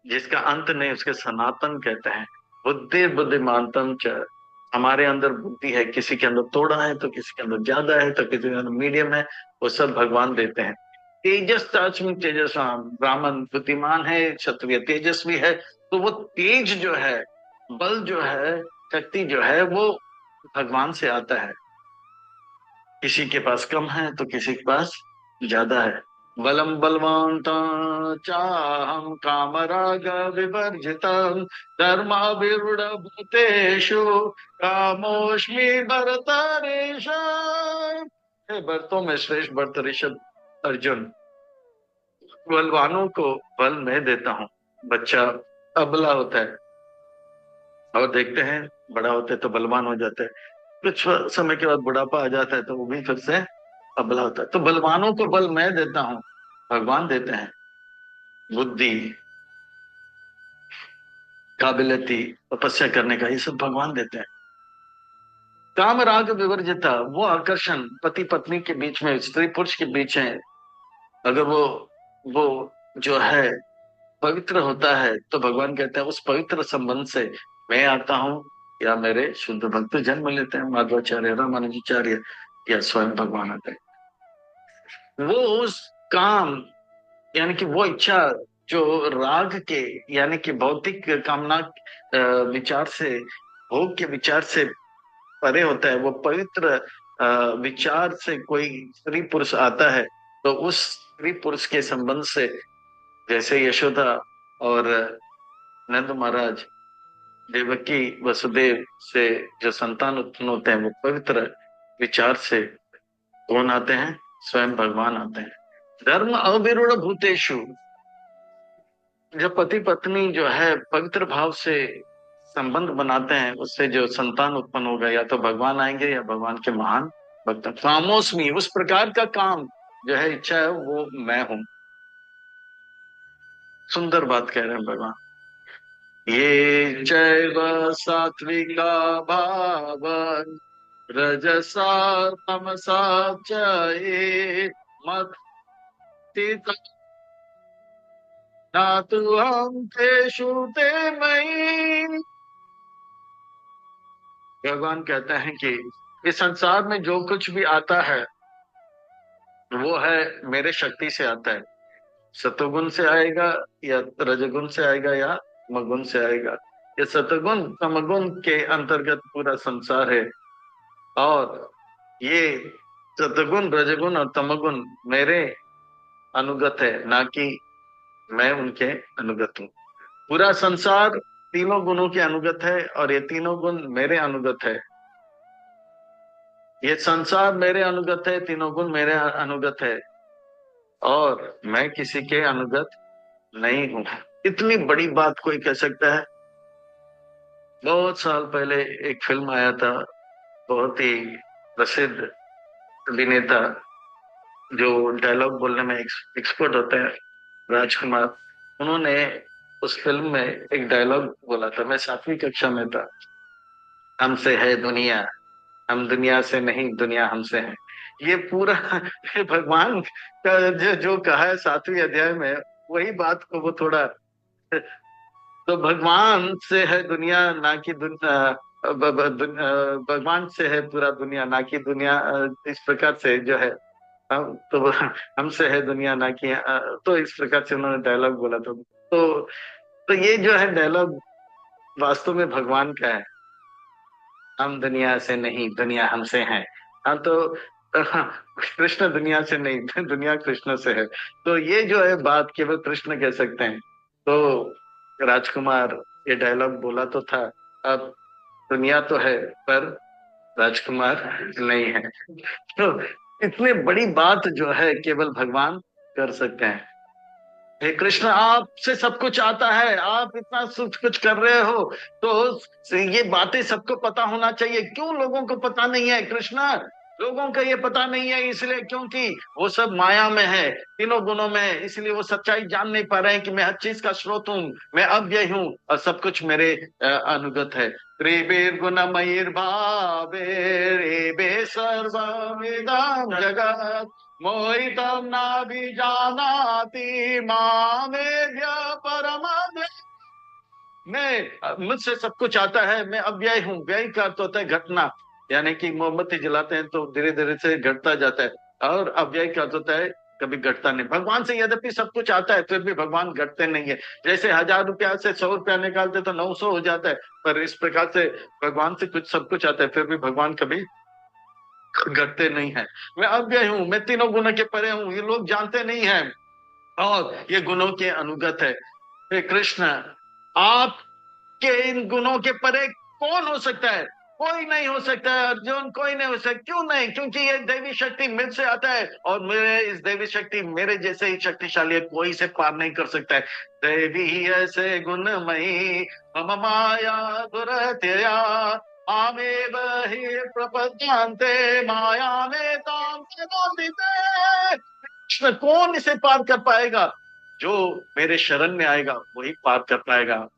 जिसका अंत नहीं उसके सनातन कहते हैं। बुद्धि बुद्धिमानतम च, हमारे अंदर बुद्धि है, किसी के अंदर थोड़ा है तो किसी के अंदर ज्यादा है तो किसी के अंदर मीडियम है, वो सब भगवान देते हैं। तेजस ताचम तेजस्वाम, ब्राह्मण बुद्धिमान है, क्षत्रिय तेजस्वी है। तो वो तेज जो है, बल जो है, शक्ति जो है, वो भगवान से आता है। किसी के पास कम है तो किसी के पास ज्यादा है। बलम बलवान चाहम कामराग विवर्जितम धर्माविरूढ़ भूतेषु कामोष्मि भरतरीश। हे भरतों में श्रेष्ठ भरत ऋषभ अर्जुन, बलवानों को बल मैं देता हूँ। बच्चा अबला होता है और देखते हैं बड़ा होता है तो बलवान हो जाता है, कुछ समय के बाद बुढ़ापा आ जाता है तो वो भी फिर से अबला होता है। तो बलवानों को बल मैं देता हूँ, भगवान देते हैं। बुद्धि, काबिलियती, तपस्या करने का, ये सब भगवान देते हैं। काम राग विवर्जिता, वो आकर्षण पति पत्नी के बीच में, स्त्री पुरुष के बीच है, अगर वो जो है पवित्र होता है तो भगवान कहते हैं उस पवित्र संबंध से मैं आता हूँ, या मेरे शुद्ध भक्त जन्म लेते हैं। माधवाचार्य, रामानुजाचार्य, या स्वयं भगवान आते हैं। वो उस काम, यानी कि वो इच्छा जो राग के, यानी कि भौतिक कामना विचार से, भोग के विचार से परे होता है, वो पवित्र विचार से कोई स्त्री पुरुष आता है, तो उस स्त्री पुरुष के संबंध से, जैसे यशोदा और नंद महाराज, देवकी वसुदेव से जो संतान उत्पन्न होते हैं, वो पवित्र विचार से कौन आते हैं? स्वयं भगवान आते हैं। धर्म अविरूढ़ भूतेषु, जब पति पत्नी जो है पवित्र भाव से संबंध बनाते हैं, उससे जो संतान उत्पन्न होगा, या तो भगवान आएंगे या भगवान के महान भक्त। कामोस्मि, उस प्रकार का काम जो है, इच्छा है, वो मैं हूं। सुंदर बात कह रहे हैं भगवान। ये चैव सात्विका भाव रजसा तमसा च ये मत्ति ना तु हम तेषु ते मयि। भगवान कहते हैं कि इस संसार में जो कुछ भी आता है, वो है मेरे शक्ति से आता है। सतोगुण से आएगा या रजगुण से आएगा या तमगुण से आएगा। ये सतोगुण तमगुण के अंतर्गत पूरा संसार है, और ये सतगुण रजगुण और तमगुण मेरे अनुगत है, ना कि मैं उनके अनुगत हूँ। पूरा संसार तीनों गुणों के अनुगत है, और ये तीनों गुण मेरे अनुगत है। ये संसार मेरे अनुगत है, तीनों गुण मेरे अनुगत है, और मैं किसी के अनुगत नहीं हूं। इतनी बड़ी बात कोई कह सकता है? बहुत साल पहले एक फिल्म आया था, बहुत ही प्रसिद्ध अभिनेता जो डायलॉग बोलने में एक्सपर्ट होते हैं, राजकुमार, उन्होंने उस फिल्म में एक डायलॉग बोला था। मैं 7वीं कक्षा में था। हमसे है दुनिया, हम दुनिया से नहीं, दुनिया हमसे है। ये पूरा भगवान का जो कहा है 7वीं अध्याय में, वही बात को वो थोड़ा, तो भगवान से है दुनिया, ना कि भगवान से है पूरा दुनिया, ना कि दुनिया। इस प्रकार से जो है, हम तो हमसे है दुनिया, ना कि तो इस प्रकार से उन्होंने डायलॉग बोला था। तो ये जो है डायलॉग वास्तव में भगवान का है। हम दुनिया से नहीं, दुनिया हमसे है। हाँ, तो कृष्ण दुनिया से नहीं, दुनिया कृष्ण से है। तो ये जो है बात केवल कृष्ण कह सकते हैं। तो राजकुमार ये डायलॉग बोला तो था, अब दुनिया तो है पर राजकुमार नहीं है। तो इतनी बड़ी बात जो है केवल भगवान कर सकते हैं। हे कृष्ण, आपसे सब कुछ आता है, आप इतना सब कुछ कर रहे हो, तो ये बातें सबको पता होना चाहिए। क्यों लोगों को पता नहीं है कृष्ण? लोगों को ये पता नहीं है इसलिए क्योंकि वो सब माया में है, तीनों गुणों में है, इसलिए वो सच्चाई जान नहीं पा रहे हैं कि मैं हर चीज का स्रोत हूँ, मैं अव्यय हूँ, और सब कुछ मेरे अनुगत है। त्रिभिर्गुणमयिर्भावे सर्वमिदं जगत् मोहितं नाभिजानाति मामेभ्य परमं। मैं, मुझसे सब कुछ आता है, मैं अव्यय हूँ। व्यय का अर्थ होता है घटना, यानी कि मोमबत्ती जलाते हैं तो धीरे धीरे से घटता जाता है, और अव्यय का अर्थ होता है कभी घटता नहीं। भगवान से यद्यपि सब कुछ आता है, फिर भी भगवान घटते नहीं है। जैसे 1000 रुपया से 100 रुपया निकालते तो 900 हो जाता है, पर इस प्रकार से भगवान से कुछ सब कुछ आता है, फिर भी भगवान कभी घटते नहीं है। मैं अव्यय हूँ, मैं तीनों गुणों के परे हूँ, ये लोग जानते नहीं है, और ये गुणों के अनुगत है। हे कृष्ण, आपके इन गुणों के परे कौन हो सकता है? कोई नहीं हो सकता है अर्जुन, कोई नहीं हो सकता। क्यों नहीं? क्योंकि ये दैवी शक्ति मुझ से आता है, और मेरे इस दैवी शक्ति मेरे जैसे ही शक्तिशाली है, कोई से पार नहीं कर सकता है। दैवी ही ऐसे गुणमयी मम माया दुरत्यया मामेव हि प्रपद्यन्ते माया में ताम प्रबोधिते। कृष्ण, कौन इसे पार कर पाएगा? जो मेरे शरण में आएगा वही पार कर पाएगा।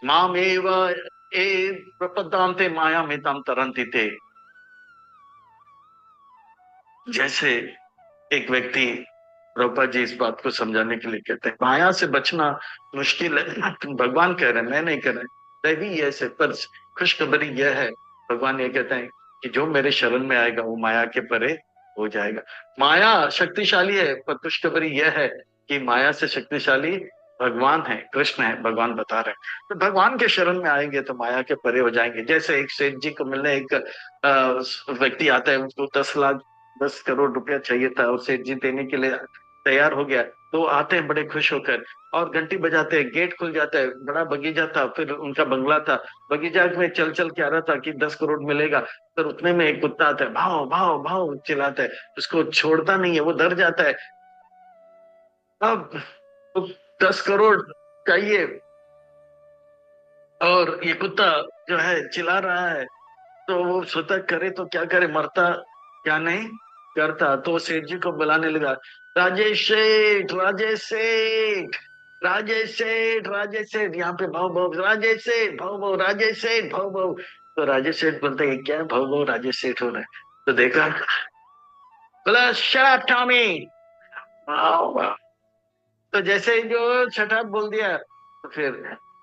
मामेव ए प्रपद्यन्ते माया में ताम तरन्ति ते। जैसे एक व्यक्ति, प्रभुपाद जी इस बात को समझाने के लिए कहते हैं, माया से बचना मुश्किल है, भगवान कह रहे हैं, मैं नहीं कह रहे। दैवी ऐसे, पर खुशखबरी यह है, भगवान ये कहते हैं, कि जो मेरे शरण में आएगा वो माया के परे हो जाएगा। माया शक्तिशाली है, पर खुशखबरी यह है कि माया से शक्तिशाली भगवान है, कृष्ण है, भगवान बता रहे हैं। तो भगवान के शरण में आएंगे तो माया के परे हो जाएंगे। जैसे एक सेठ जी को मिलने एक व्यक्ति आता है, उसको 10 लाख 10 करोड़ रुपया चाहिए था और सेठ जी देने के लिए तैयार हो गया। तो आते हैं बड़े खुश होकर और घंटी बजाते हैं, गेट खुल जाता है, बड़ा बगीचा था, फिर उनका बंगला था। बगीचा में चल चल के आ रहा था कि 10 करोड़ मिलेगा। फिर उतने में एक कुत्ता आता है, भाव भाव भाव चिल्लाता है, उसको छोड़ता नहीं है, वो डर जाता है। अब तो 10 करोड़ चाहिए और ये कुत्ता जो है चिल्ला रहा है। तो वो सोचा करे तो क्या करे, मरता क्या नहीं करता। तो वो सेठ जी को बुलाने लगा, राजेश सेठ, राजेश सेठ, राजेश सेठ, राजेश सेठ, यहाँ पे भाव भाव राजेश सेठ, भाव भाव राजेश सेठ, भाव भाव। तो राजेश सेठ बोलते हैं, क्या भाव भाव राजेश सेठ हो रहा है? तो देखा, बोला शट अप टॉमी। वाह वाह। तो जैसे ही जो छठा बोल दिया तो फिर,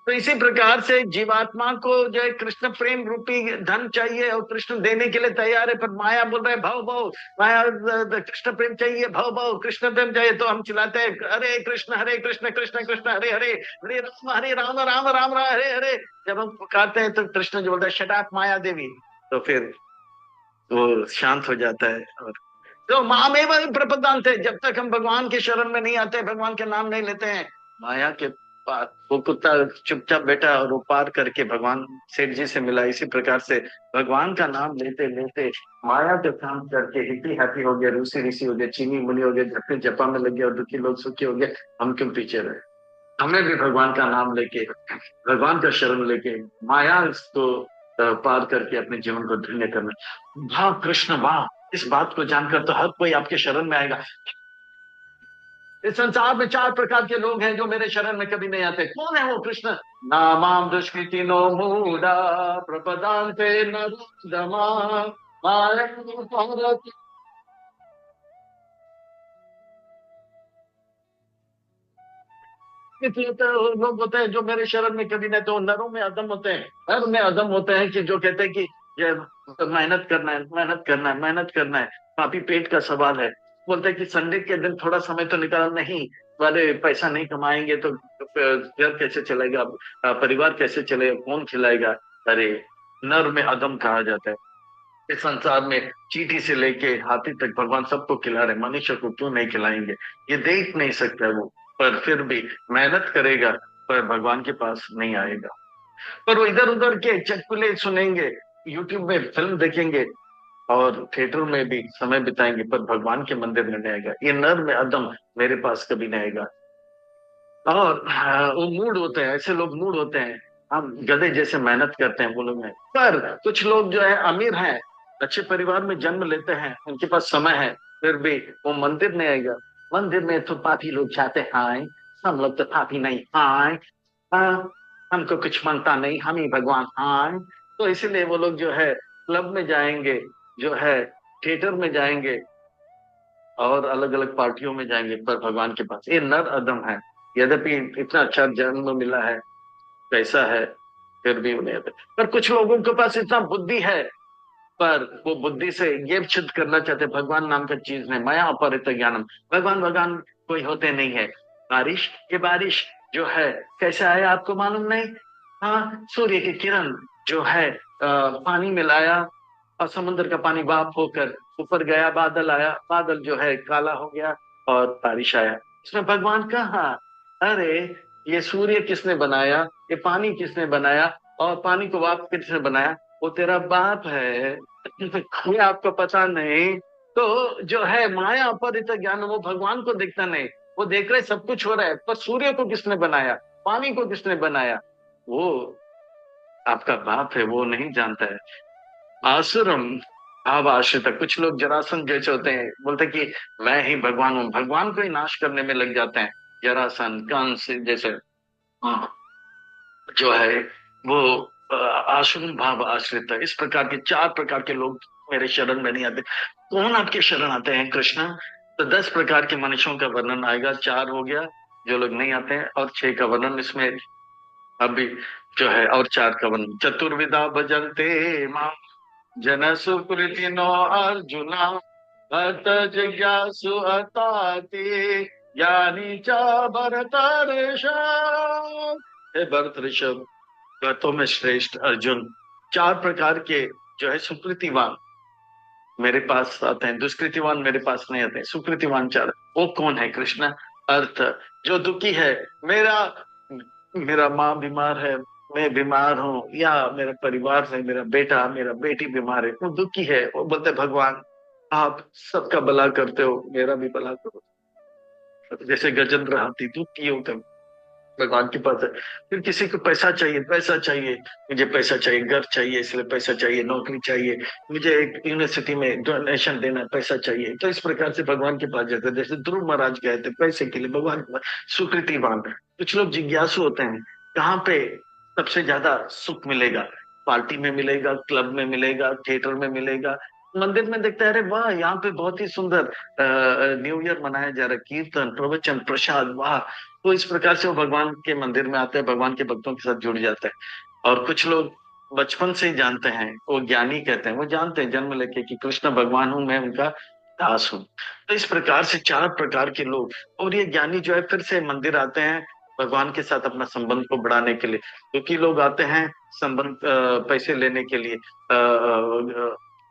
तो इसी प्रकार से जीवात्मा को जो है कृष्ण प्रेम रूपी धन चाहिए और कृष्ण देने के लिए तैयार है, पर माया बोल रहा है भाव भाव, माया कृष्ण प्रेम चाहिए, भाव भाव कृष्ण प्रेम चाहिए। तो हम चिल्लाते हैं हरे कृष्ण, हरे कृष्ण, कृष्ण कृष्ण हरे हरे, हरे राम, राम राम हरे हरे। जब हम पुकारते हैं तो कृष्ण जो बोलता है शट अप माया देवी। तो फिर वो शांत हो जाता है। और तो मामेव प्रपदान्ते, जब तक हम भगवान के शरण में नहीं आते, भगवान के नाम नहीं लेते हैं, माया के पार वो कुत्ता चुपचाप बैठा और वो पार करके भगवान सेठ जी से मिला। इसी प्रकार से भगवान का नाम लेते लेते माया के काम करके हिप्पी हैप्पी हो गया, ऋषि ऋषि हो गए, चीनी मुनि हो गए, अपने जपा में लग गए और दुखी लोग सुखी हो गए। हम क्यों पीछे रहे? हमें भी भगवान का नाम लेके, भगवान का शरण लेके माया को पार करके अपने जीवन को धन्य करना। वाह कृष्ण वाह। इस बात को जानकर तो हर कोई आपके शरण में आएगा। इस संसार में 4 प्रकार के लोग हैं जो मेरे शरण में कभी नहीं आते। कौन है वो? कृष्ण। नामाम दुष्कृति नो मूढ़ा प्रपदान्ते नरोत्तमा माया। इसलिए तो लोग होते हैं जो मेरे शरण में कभी नहीं, तो नरों में अदम होते हैं, नर में अदम होते हैं कि जो कहते हैं कि ये मेहनत करना है, मेहनत करना है, मेहनत करना है, पापी पेट का सवाल है। बोलते हैं कि संडे के दिन थोड़ा समय तो निकाल, नहीं वाले पैसा नहीं कमाएंगे तो घर कैसे चलेगा, परिवार कैसे चलेगा, कौन खिलाएगा? अरे, नर में अदम कहा जाता है। इस संसार में चींटी से लेके हाथी तक भगवान सबको खिला रहे, मनुष्य को क्यों नहीं खिलाएंगे? ये देख नहीं सकता वो, पर फिर भी मेहनत करेगा, पर भगवान के पास नहीं आएगा। पर वो इधर उधर के चटकुले सुनेंगे, यूट्यूब में फिल्म देखेंगे और थिएटर में भी समय बिताएंगे, पर भगवान के मंदिर में नहीं आएगा। ये नर में अदम मेरे पास कभी नहीं आएगा। और वो मूड होते हैं, ऐसे लोग मूड होते हैं, हम गधे जैसे मेहनत करते हैं वो लोग नहीं। पर कुछ लोग जो है अमीर हैं, अच्छे परिवार में जन्म लेते हैं, उनके पास समय है, फिर भी वो मंदिर नहीं आएगा। मंदिर में तो पापी लोग जाते हैं, हम लोग तो पापी नहीं हैं। हाँ, हमको कुछ मांगता नहीं, हम ही भगवान हैं। तो इसीलिए वो लोग जो है क्लब में जाएंगे, जो है थिएटर में जाएंगे और अलग अलग पार्टियों में जाएंगे, पर भगवान के पास ये नर अदम है। यद्यपि इतना अच्छा जन्म मिला है, पैसा है, फिर भी उन्हें पर कुछ लोगों के पास इतना बुद्धि है, पर वो बुद्धि से ये सिद्ध करना चाहते भगवान नाम का चीज नहीं, माया अपहृत ज्ञानम। भगवान भगवान कोई होते नहीं है। बारिश, ये बारिश जो है कैसा है आपको मालूम नहीं? हाँ, सूर्य की किरण जो है पानी में लाया और समुद्र का पानी भाप होकर ऊपर गया, बादल आया, बादल जो है काला हो गया और बारिश आया। इसमें भगवान कहाँ? अरे, ये सूर्य किसने बनाया, ये पानी किसने बनाया और पानी को भाप किसने बनाया? वो तेरा बाप है। ये आपको पता नहीं। तो जो है माया अपहृत ज्ञान, वो भगवान को देखता नहीं, वो देख रहे सब कुछ हो रहा है, पर सूर्य को किसने बनाया, पानी को किसने बनाया, वो आपका बाप है, वो नहीं जानता है। आसुरम भाव आश्रित। कुछ लोग जरासंध जैसे होते हैं, बोलते हैं कि मैं ही भगवान हूँ, भगवान को ही नाश करने में लग जाते हैं। जरासंध, कंस जैसे जो है वो आसुरम भाव आश्रित है। इस प्रकार के 4 प्रकार के लोग मेरे शरण में नहीं आते। कौन आपके शरण आते हैं कृष्ण? तो 10 प्रकार के मनुष्यों का वर्णन आएगा। 4 हो गया जो लोग नहीं आते हैं, और 6 का वर्णन इसमें अभी जो है, और 4 का वर्णन। चतुर्विधा भजन्ते माम, जन सुकृति नो अर्जुना भक्त जिज्ञासु अताति ज्ञानी च भरत ऋषभ। हे भरत ऋषभ, भक्तों में श्रेष्ठ अर्जुन, चार प्रकार के जो है सुकृतिवान मेरे पास आते हैं, दुष्कृतिवान मेरे पास नहीं आते। सुकृतिवान चार, वो कौन है कृष्ण? अर्थ, जो दुखी है, मेरा मेरा माँ बीमार है, मैं बीमार हूँ, या मेरा परिवार है, मेरा बेटा मेरा बेटी बीमार है, वो दुखी है, वो बोलते भगवान आप सबका भला करते हो, मेरा भी भला करो। जैसे गजेंद्र हाथी दुखी होकर भगवान के पास है। फिर किसी को पैसा चाहिए, पैसा चाहिए, मुझे पैसा चाहिए, घर चाहिए इसलिए पैसा चाहिए, नौकरी चाहिए, मुझे एक यूनिवर्सिटी में डोनेशन देना है, पैसा चाहिए, तो इस प्रकार से भगवान के पास जाते हैं। जैसे ध्रुव महाराज गए थे पैसे के लिए भगवान के पास, सुकृतिवान। कुछ लोग जिज्ञासु होते हैं, कहाँ पे सबसे ज्यादा सुख मिलेगा, पार्टी में मिलेगा, क्लब में मिलेगा, थिएटर में मिलेगा, मंदिर में देखते हैं अरे वाह यहाँ पे बहुत ही सुंदर न्यू ईयर मनाया जा रहा है, कीर्तन प्रवचन प्रसाद, वाह। तो इस प्रकार से वो भगवान के मंदिर में आते हैं, भगवान के भक्तों के साथ जुड़ जाते हैं। और कुछ लोग बचपन से ही जानते हैं, वो ज्ञानी कहते हैं, वो जानते हैं जन्म लेके कि कृष्ण भगवान हूँ, मैं उनका दास हूँ। तो इस प्रकार से चार प्रकार के लोग, और ये ज्ञानी जो है फिर से मंदिर आते हैं भगवान के साथ अपना संबंध को बढ़ाने के लिए। क्योंकि लोग आते हैं संबंध पैसे लेने के लिए,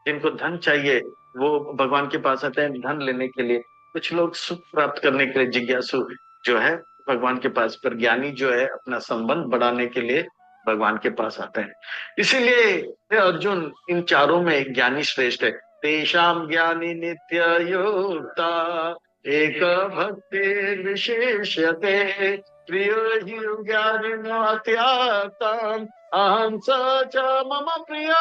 जिनको धन चाहिए वो भगवान के पास आते हैं धन लेने के लिए। कुछ लोग सुख प्राप्त करने के लिए जिज्ञासु जो है भगवान के पास, पर ज्ञानी जो है अपना संबंध बढ़ाने के लिए भगवान के पास आते हैं। इसीलिए हे अर्जुन, इन चारों में ज्ञानी श्रेष्ठ है। तेषाम ज्ञानी नित्य युक्ता एक भक्ति विशेष्यते प्रिय ही ज्ञानिनात्यात्म अहं स च मम प्रिय।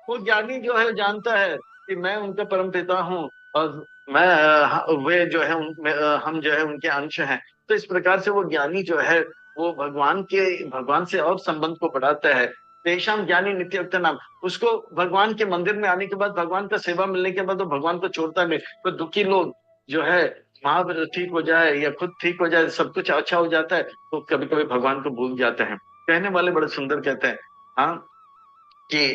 वो ज्ञानी जो है जानता है कि मैं उनका परम पिता हूँ, और मैं वे जो है हम जो है उनके अंश हैं। तो इस प्रकार से वो ज्ञानी जो है वो भगवान से और संबंध को बढ़ाता है। तेषाम ज्ञानी नित्य नाम, उसको भगवान के मंदिर में आने के बाद, भगवान का सेवा मिलने के बाद वो भगवान को छोड़ता नहीं। तो दुखी लोग जो है, महावीर ठीक हो जाए या खुद ठीक हो जाए, सब कुछ अच्छा हो जाता है, तो कभी कभी भगवान को भूल जाते हैं। कहने वाले बड़े सुंदर कहते हैं, हाँ, कि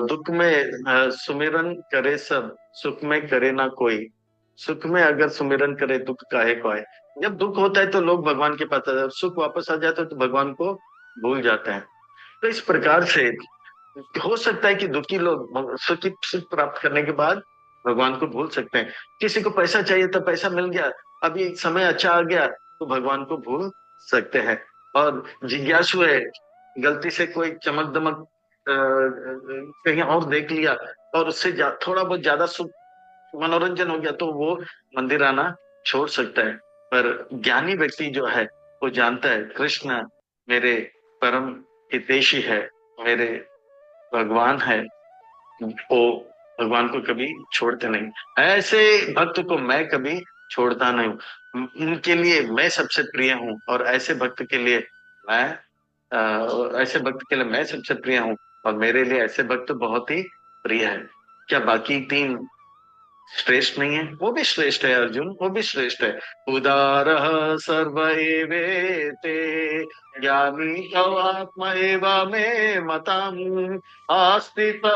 दुख में सुमिरन करे सब, सुख में करे ना कोई। सुख में अगर सुमिरन करे दुख काहे को आए। जब दुख होता है तो लोग भगवान के पास आते हैं, सुख वापस आ जाता है तो भगवान को भूल जाते हैं। तो इस प्रकार से हो सकता है कि दुखी लोग सुख प्राप्त करने के बाद भगवान को भूल सकते हैं। किसी को पैसा चाहिए तो पैसा मिल गया, अभी समय अच्छा आ गया तो भगवान को भूल सकते हैं। और जिज्ञासु है, गलती से कोई चमक दमक कहीं और देख लिया और उससे थोड़ा बहुत ज्यादा सुख मनोरंजन हो गया तो वो मंदिर आना छोड़ सकता है। पर ज्ञानी व्यक्ति जो है वो जानता है कृष्ण मेरे परम हितैषी है, मेरे भगवान है, वो भगवान को कभी छोड़ते नहीं। ऐसे भक्त को मैं कभी छोड़ता नहीं हूँ, उनके लिए मैं सबसे प्रिय हूँ, और मैं ऐसे भक्त के लिए मैं सबसे प्रिय हूँ, और मेरे लिए ऐसे भक्त बहुत ही प्रिय है। क्या बाकी तीन श्रेष्ठ नहीं है? वो भी श्रेष्ठ है अर्जुन, वो भी श्रेष्ठ है। उदार सर्व एवेते ज्ञानी आत्मा एव मे मतम आस्तित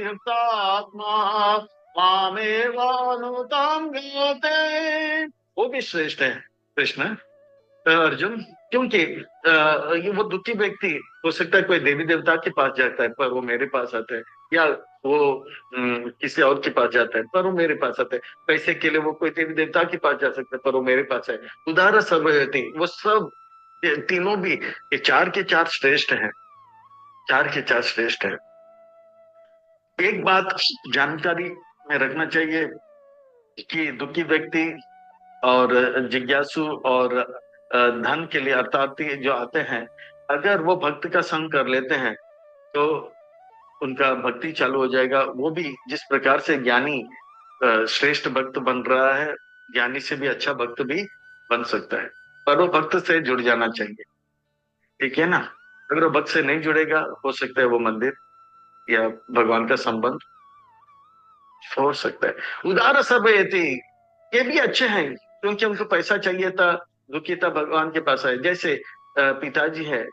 युक्तात्मा मामेवानुताम गते। वो भी श्रेष्ठ है कृष्ण, अर्जुन। क्योंकि ये वो दुखी व्यक्ति हो सकता है कोई देवी देवता के पास जाता है पर वो मेरे पास आता है, या वो किसी और के पास जाता है पर वो मेरे पास आता है। पैसे के लिए वो कोई देवी देवता के पास जा सकता है पर वो मेरे पास है। उदाहरण सर्वयति, वो सब तीनों भी, ये चार के चार श्रेष्ठ हैं, चार के चार श्रेष्ठ है। एक बात जानकारी में रखना चाहिए कि दुखी व्यक्ति और जिज्ञासु और धन के लिए अर्थार्थी जो आते हैं, अगर वो भक्त का संग कर लेते हैं तो उनका भक्ति चालू हो जाएगा। वो भी जिस प्रकार से ज्ञानी श्रेष्ठ भक्त बन रहा है, ज्ञानी से भी अच्छा भक्त भी बन सकता है, पर वो भक्त से जुड़ जाना चाहिए। ठीक है ना? अगर वो भक्त से नहीं जुड़ेगा, हो सकता है वो मंदिर या भगवान का संबंध छोड़ सकता है। उदार सब ये भी अच्छे हैं क्योंकि उनको पैसा चाहिए था, दुखी था, भगवान के पास आए। जैसे पिताजी है,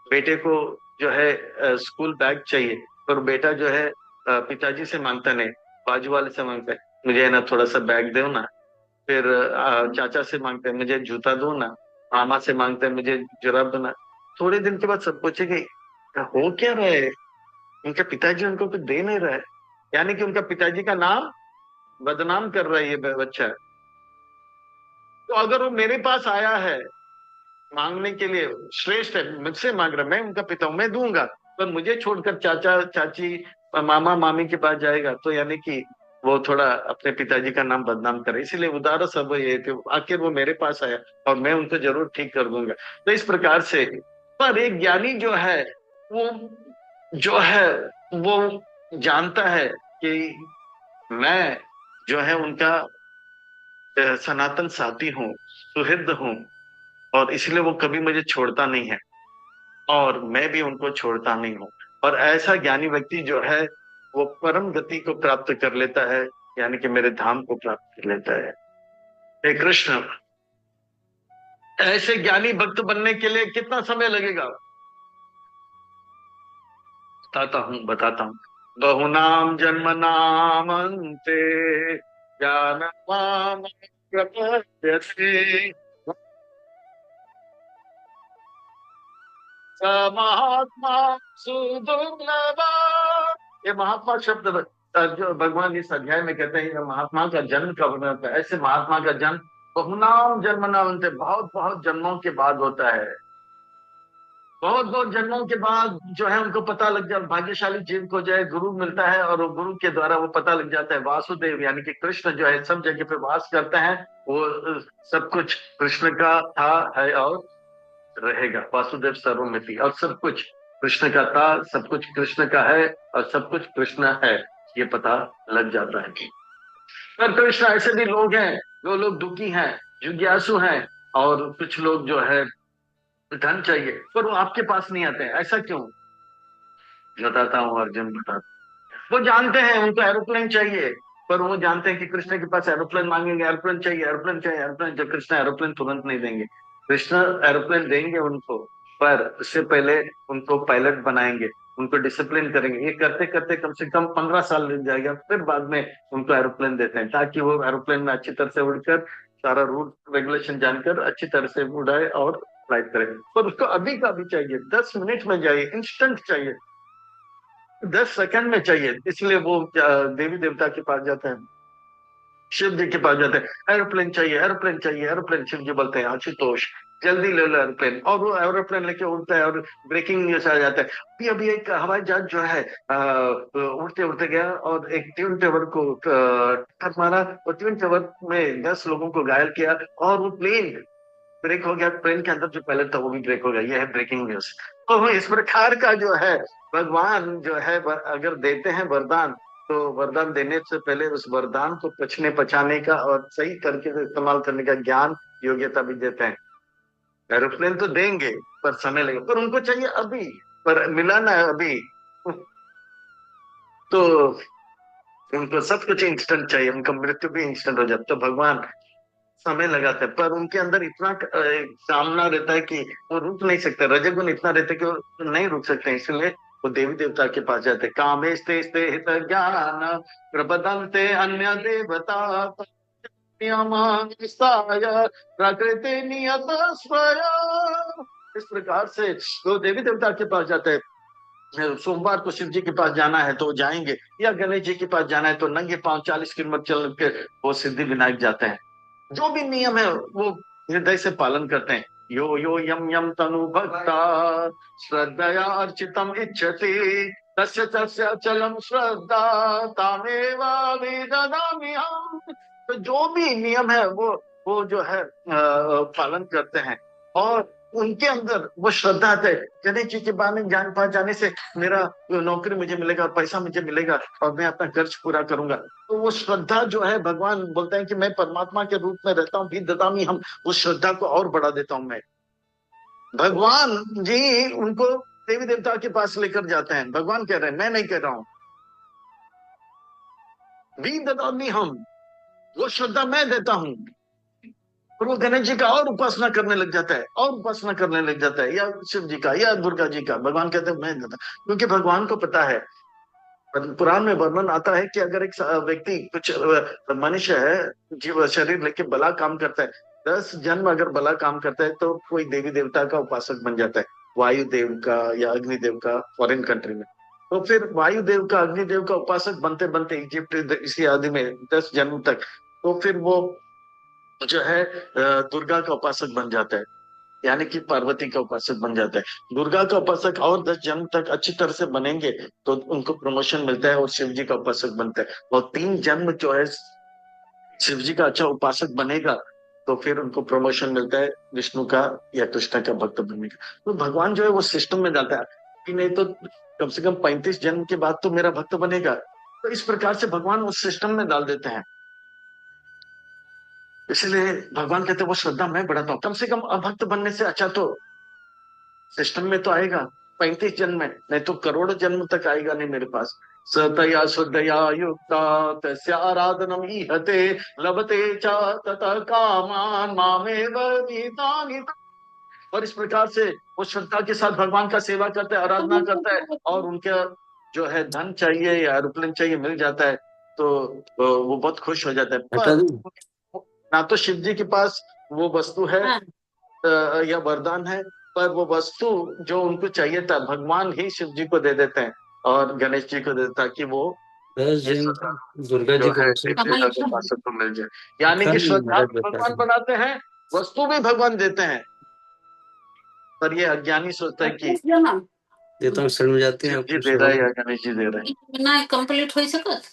बेटे को जो है स्कूल बैग चाहिए, और बेटा जो है पिताजी से मांगता नहीं, बाजू वाले से मांगता है, मुझे है ना थोड़ा सा बैग दो ना। फिर चाचा से मांगते हैं, मुझे जूता दो ना। मामा से मांगते हैं, मुझे जुराब दो ना। थोड़े दिन के बाद सब पूछेंगे हो क्या रहा है, उनके पिताजी उनको कुछ दे नहीं रहा है। यानी कि उनका पिताजी का नाम बदनाम कर रहा है ये बच्चा। तो अगर वो मेरे पास आया है मांगने के लिए, श्रेष्ठ है, मुझसे मांग रहा है, मैं उनका पिता हूं, मैं दूंगा। पर मुझे छोड़कर चाचा चाची मामा मामी के पास जाएगा तो यानी कि वो थोड़ा अपने पिताजी का नाम बदनाम करे। इसलिए उदार सब ये कि आखिर वो मेरे पास आया और मैं उनको जरूर ठीक कर दूंगा। तो इस प्रकार से, पर एक ज्ञानी जो है वो जो है वो जानता है कि मैं जो है उनका सनातन साथी हूँ, सुहृद हूँ, और इसलिए वो कभी मुझे छोड़ता नहीं है और मैं भी उनको छोड़ता नहीं हूँ। और ऐसा ज्ञानी व्यक्ति जो है वो परम गति को प्राप्त कर लेता है, यानी कि मेरे धाम को प्राप्त कर लेता है। हे कृष्ण, ऐसे ज्ञानी भक्त बनने के लिए कितना समय लगेगा? बताता हूँ। बहुनाम जन्म नाम अंते ज्ञान प्रपद्यते स महात्मा सुदुर्लभा। ये महात्मा शब्द जो भगवान इस अध्याय में कहते हैं, ये महात्मा का जन्म कब होता है? ऐसे महात्मा का जन्म बहुनाम जन्म ना बनते, बहुत बहुत जन्मों के बाद होता है। बहुत बहुत जन्मों के बाद जो है उनको पता लग जाए, भाग्यशाली जीव को जो है गुरु मिलता है और वो गुरु के द्वारा वो पता लग जाता है वासुदेव यानी कि कृष्ण जो है सब जगह पे वास करते हैं। वो सब कुछ कृष्ण का था, है और रहेगा। वासुदेव सर्वमिति, और सब कुछ कृष्ण का था, सब कुछ कृष्ण का है और सब कुछ कृष्ण है, ये पता लग जाता है। पर कृष्ण ऐसे भी लोग हैं, जो लोग दुखी हैं, जिज्ञासु हैं, और कुछ लोग जो है धन चाहिए पर वो आपके पास नहीं आते हैं, ऐसा क्यों? बताता हूँ अर्जुन, बताता। वो जानते हैं उनको एरोप्लेन चाहिए, पर वो जानते हैं कि कृष्ण के पास एरोप्लेन मांगेंगे, एरोप्लेन चाहिए, एरोप्लेन चाहिए, एरोप्लेन, जो कृष्ण एरोप्लेन तुरंत नहीं देंगे। कृष्ण एरोप्लेन देंगे उनको, पर उससे पहले उनको पायलट बनाएंगे, उनको डिसिप्लिन करेंगे। ये करते करते कम से कम 15 साल लग जाएगा, फिर बाद में उनको एरोप्लेन देते हैं ताकि वो एरोप्लेन में अच्छी तरह से उड़कर सारा रूल रेगुलेशन जानकर अच्छी तरह से उड़ाए और फ्लाइट करे। पर उसको अभी का अभी चाहिए, 10 मिनट में चाहिए, इंस्टेंट चाहिए, 10 सेकंड में चाहिए। इसलिए वो देवी देवता के पास जाते हैं, शिव जी के पास जाते हैं, एरोप्लेन चाहिए, एरोप्लेन चाहिए, एरोप्लेन। शिव जी बोलते हैं आशुतोष जल्दी ले लो एरोप्लेन, और वो एरोप्लेन लेके उड़ता है और ब्रेकिंग न्यूज आ जाता है। अभी अभी एक हवाई जहाज जो है उड़ते उड़ते गया और एक ट्विन टावर को टक्कर मारा, और ट्विन टावर में 10 लोगों को घायल किया, और वो प्लेन ब्रेक हो गया। प्लेन के अंदर जो पायलट था वो भी ब्रेक हो गया। यह है ब्रेकिंग न्यूज। तो इस प्रकार का जो है भगवान जो है अगर देते हैं वरदान, तो वरदान देने से पहले उस वरदान को पचने पचाने का और सही तरीके से इस्तेमाल करने का ज्ञान योग्यता भी देते हैं। एरोप्लेन तो देंगे पर समय लगेगा, पर उनको चाहिए अभी, पर मिला ना अभी। तो उनको सब कुछ इंस्टेंट चाहिए, उनका मृत्यु भी इंस्टेंट हो जाता। तो भगवान समय लगाता है, पर उनके अंदर इतना सामना रहता है कि वो रुक नहीं सकते, रजोगुण इतना रहता है कि वो नहीं रुक सकते। इसलिए वो देवी देवता के पास जाते। कामे स्ते स्ते हित ज्ञान प्रबदन्ते अन्य देवता प्रकृति नियत स्वयं। इस प्रकार से वो देवी देवता के पास जाते हैं। सोमवार को शिव जी के पास जाना है तो जाएंगे, या गणेश जी के पास जाना है तो नंगे पांव 40 किलोमीटर चल के वो सिद्धि विनायक जाते हैं। जो भी नियम है वो हृदय से पालन करते हैं। यो यो यम यम तनु भक्ता श्रद्धया अर्चितम इच्छति तस्य तस्य अचलम श्रद्धा तामेव विददामि हम। तो जो भी नियम है वो जो है पालन करते हैं, और उनके अंदर वो श्रद्धा है। गणेश जी के बारे में जान पास जाने से मेरा नौकरी मुझे मिलेगा, पैसा मुझे मिलेगा, और मैं अपना कर्ज पूरा करूंगा। तो वो श्रद्धा जो है, भगवान बोलते हैं कि मैं परमात्मा के रूप में रहता हूँ, भी ददामी हम, उस श्रद्धा को और बढ़ा देता हूं मैं। भगवान जी उनको देवी देवता के पास लेकर जाते हैं। भगवान कह रहे हैं, मैं नहीं कह रहा हूं, भी ददामी हम, वो श्रद्धा मैं देता हूं। और वो गणेश जी का और उपासना करने लग जाता है, और उपासना करने लग जाता है, या शिव जी का या दुर्गा जी का। भगवान कहते हैं मैं देता, क्योंकि भगवान को पता है पुराण में वर्णन आता है कि अगर एक व्यक्ति कुछ मनुष्य है, जीव शरीर लेके भला काम करता है, 10 जन्म अगर भला काम करता है तो कोई देवी देवता का उपासक बन जाता है, वायु देव का या अग्निदेव का, फॉरेन कंट्री में। तो फिर वायु देव का, अग्निदेव का उपासक बनते बनते इजिप्ट इसी आदि में 10 जन्म तक, तो फिर वो जो है दुर्गा का उपासक बन जाता है, यानी कि पार्वती का उपासक बन जाता है। दुर्गा का उपासक और 10 जन्म तक अच्छी तरह से बनेंगे तो उनको प्रमोशन मिलता है और शिव जी का उपासक बनता है। और 3 जन्म जो है शिव जी का अच्छा उपासक बनेगा तो फिर उनको प्रमोशन मिलता है विष्णु का या कृष्ण का भक्त बनने का। तो भगवान जो है वो सिस्टम में डालता है कि नहीं तो कम से कम 35 जन्म के बाद तो मेरा भक्त बनेगा। तो इस प्रकार से भगवान उस सिस्टम में डाल देते हैं। इसलिए भगवान कहते हैं वो श्रद्धा मैं बढ़ाता हूँ, कम से कम अभक्त बनने से अच्छा तो सिस्टम में तो आएगा 35 जन्म में, नहीं तो करोड़ जन्म तक आएगा नहीं मेरे पास। सतया शुद्धया युक्ता तस्य आराधनम ईहते लभते च ततः कामान मामेव नीतानि। और इस प्रकार से वो श्रद्धा के साथ भगवान का सेवा करता है, आराधना करता है, और उनका जो है धन चाहिए या एरोप्लेन चाहिए मिल जाता है तो वो बहुत खुश हो जाता है। हटा पर दूं? ना तो शिव जी के पास वो वस्तु है या वरदान है, पर वो वस्तु जो उनको चाहिए था भगवान ही शिव जी को दे देते हैं और गणेश जी को दे देता है कि वो 10 जन श्रद्धा दुर्गा जो जी को है वैसे देवी देवता के पास को मिल जाए। यानी कि खाली श्रद्धा महाराज भी बता भगवान दें। बनाते हैं, वस्तु भी भगवान देते हैं। पर ये अज्ञानी सोचता है कि देता हूँ, शरण में जाते हैं शिव जी आपको दे रहा है सवाल। या गणेश जी दे रहे हैं। ना कंप्लीट हो सकत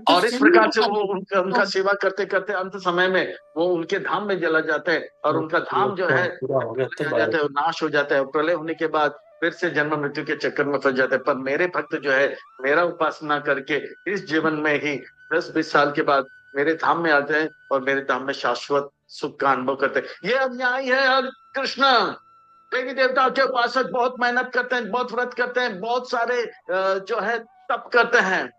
और इस प्रकार से वो उनका उनका सेवा करते करते अंत समय में वो उनके धाम में चला जाता है और उनका धाम जो तो है पूरा हो गया तो प्रलय आ जाता है और नाश हो जाता है, और प्रलय होने के बाद फिर से जन्म मृत्यु के चक्कर में फंस जाते हैं। पर मेरे भक्त जो है मेरा उपासना करके इस जीवन में ही 10-20 साल के बाद मेरे धाम में आते हैं और मेरे धाम में शाश्वत सुख का अनुभव करते हैं। ये अन्याय है। और कृष्ण देवी देवता के उपासक बहुत मेहनत करते हैं, बहुत व्रत करते हैं, बहुत सारे जो है तप करते हैं,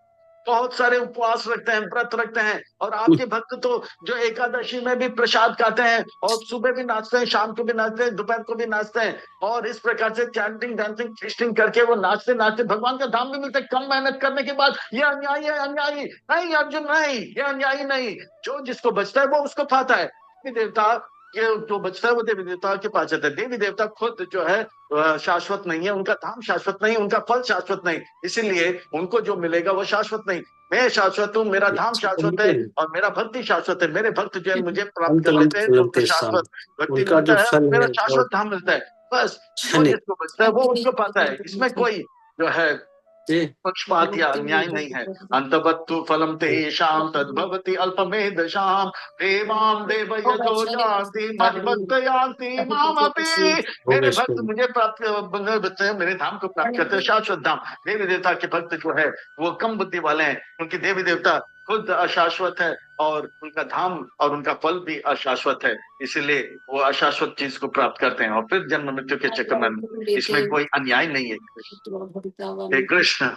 बहुत सारे उपवास रखते हैं, व्रत रखते हैं। और आपके भक्त तो जो एकादशी में भी प्रसाद खाते हैं और सुबह भी नाचते हैं, शाम को भी नाचते हैं, दोपहर को भी नाचते हैं, और इस प्रकार से चैंटिंग डांसिंग फीस्टिंग करके वो नाचते नाचते भगवान का धाम भी मिलता है कम मेहनत करने के बाद। ये अन्यायी है, अन्यायी नहीं अर्जुन, नहीं, ये अन्यायी नहीं। जो जिसको बचता है वो उसको पाता है। देवी देवता ये जो बचता है वो देवी देवता के पास जाता है। देवी देवता खुद जो है शाश्वत नहीं है, उनका धाम शाश्वत नहीं, उनका फल शाश्वत नहीं, इसीलिए उनको जो मिलेगा वो शाश्वत नहीं। मैं शाश्वत हूँ, मेरा धाम शाश्वत है और मेरा भक्ति शाश्वत है। मेरे भक्त जो है मुझे प्राप्त अंत कर अंत लेते हैं तो उनको सुलगते शाम, शाश्वत भक्ति उनका मिलता जो है, फल मेरा है शाश्वत बहुत धाम मिलता है। बस जो क्षणिक। जिसको बचता है वो उसको पाता है। इसमें कोई जो है जी पक्षपात या अन्याय नहीं है। अंतवत्तु फलम तेषां तद्भवति अल्पमेधसाम् देवां देव यजो यान्ति मद्भक्त यान्ति मामपि। मेरे भक्त भोगेश्वरी। मुझे प्राप्त बचते हैं, मेरे धाम को प्राप्त करते हैं, शाश्वत धाम। देवी देवता के भक्त जो है वो कम बुद्धि वाले हैं, क्योंकि देवी देवता खुद अशाश्वत है और उनका धाम और उनका फल भी अशाश्वत है, इसलिए वो अशाश्वत चीज को प्राप्त करते हैं और फिर जन्म मृत्यु के चक्कर में। इसमें कोई अन्याय नहीं है। हे कृष्ण,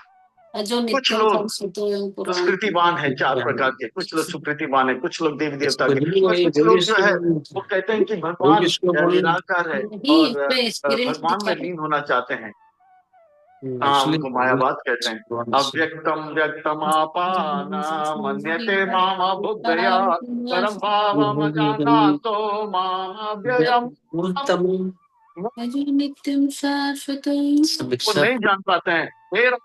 जो कुछ नित्यम लोग संस्कृतोयं पुराण सुकृतिवान है, 4 प्रकार के, कुछ लोग सुकृतिवान है, कुछ लोग देवी देवता के, और वही कुछ लोग जो है भोगेश्वरी। वो कहते हैं कि भगवान भोगेश्वरी निराकार है ही और स्पिरिट भगवान में दिखा लीन होना चाहते हैं। हाँ, इसलिए उनको मायावाद कहते हैं। अव्यक्तम व्यक्तम आपाना मन्यते माम बुद्धया परम भावम जानातो माम अव्ययम। उत्तम जो नित्यम शाश्वत वो समीक्षा। नहीं जान पाते हैं, फिर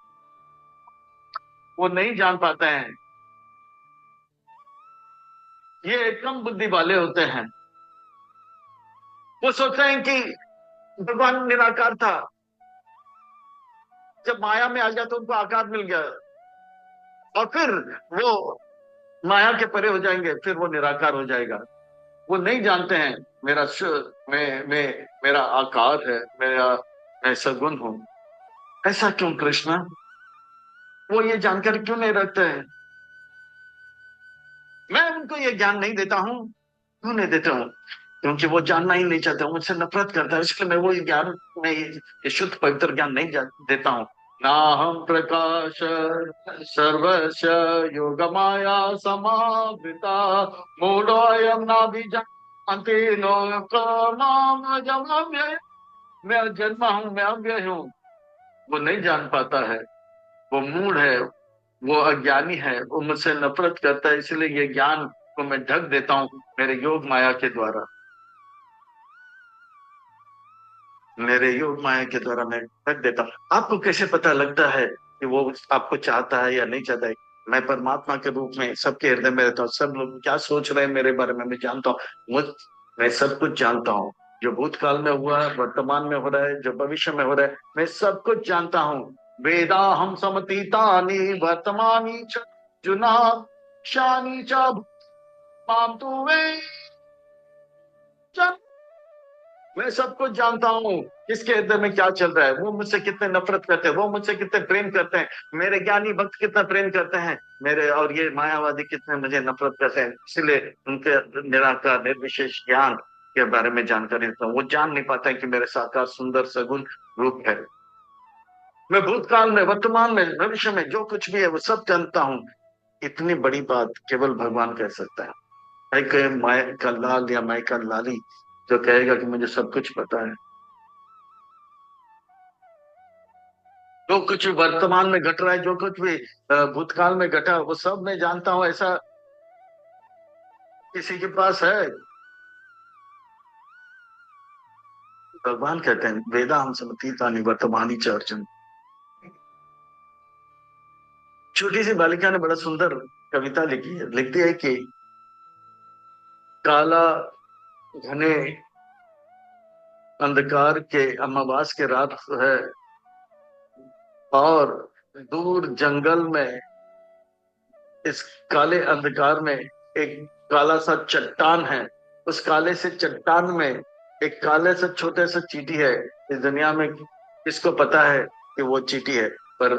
वो नहीं जान पाते हैं। ये कम बुद्धि वाले होते हैं। वो सोचते हैं कि भगवान निराकार था, जब माया में आ गया तो उनको आकार मिल गया, और फिर वो माया के परे हो जाएंगे, फिर वो निराकार हो जाएगा। वो नहीं जानते हैं मेरा मैं मेरा आकार है, मेरा मैं सगुण हूं। ऐसा क्यों कृष्ण? वो ये जानकारी क्यों नहीं रखते हैं? मैं उनको ये ज्ञान नहीं देता हूँ। क्यों नहीं देता हूँ? क्योंकि वो जानना ही नहीं चाहता, मुझसे नफरत करता है, इसलिए मैं वो ज्ञान में ये शुद्ध पवित्र ज्ञान नहीं देता हूँ। ना हम प्रकाश सर्वस्य योग माया समावृता मूढ़ोऽयं नाभिजानाति लोको माम अजम् अव्ययम्। मैं जन्मा हूँ, मैं अव्यय हूँ, वो नहीं जान पाता है, वो मूढ़ है, वो अज्ञानी है, वो मुझसे नफरत करता है, इसलिए ये ज्ञान को मैं ढक देता हूँ मेरे योग माया के द्वारा। मेरे योग माया के द्वारा मैं ढक देता हूँ। आपको कैसे पता लगता है कि वो आपको चाहता है या नहीं चाहता है? मैं परमात्मा के रूप में सबके हृदय में रहता हूँ। सब लोग क्या सोच रहे हैं मेरे बारे में मैं जानता हूँ। मुझ मैं सब कुछ जानता हूँ। जो भूतकाल में हुआ है, वर्तमान में हो रहा है, जो भविष्य में हो रहा है, मैं सब कुछ जानता हूँ। वेदा हम समतीतानि वर्तमानी च जुना शानी च माम तु वे। मैं सब कुछ जानता हूँ किसके हृदय में क्या चल रहा है, वो मुझसे कितने नफरत करते हैं, वो मुझसे कितने प्रेम करते हैं, मेरे ज्ञानी भक्त कितना प्रेम करते हैं मेरे, और ये मायावादी कितने मुझे नफरत करते हैं। इसलिए उनके निराकार निर्विशेष ज्ञान के बारे में जानकारी देता हूँ। वो जान नहीं पाते हैं कि मेरे साकार सुंदर सगुण रूप है। मैं भूतकाल में, वर्तमान में, भविष्य में जो कुछ भी है वो सब जानता हूँ। इतनी बड़ी बात केवल भगवान कह सकता है। है कोई माय का लाल या माय का लाली जो कहेगा कि मुझे सब कुछ पता है। जो कुछ वर्तमान में घट रहा है, जो कुछ भी भूतकाल में घटा, वो सब मैं जानता हूँ, ऐसा किसी के पास है? भगवान कहते हैं वेदा हम समतीतानि वर्तमानी च अर्जुन। छोटी सी बालिका ने बड़ा सुंदर कविता लिखी है, लिखती है कि काला घने अंधकार के अमावास के रात है, और दूर जंगल में इस काले अंधकार में एक काला सा चट्टान है। उस काले से चट्टान में एक काले से छोटे से चींटी है। इस दुनिया में किसको पता है कि वो चींटी है? पर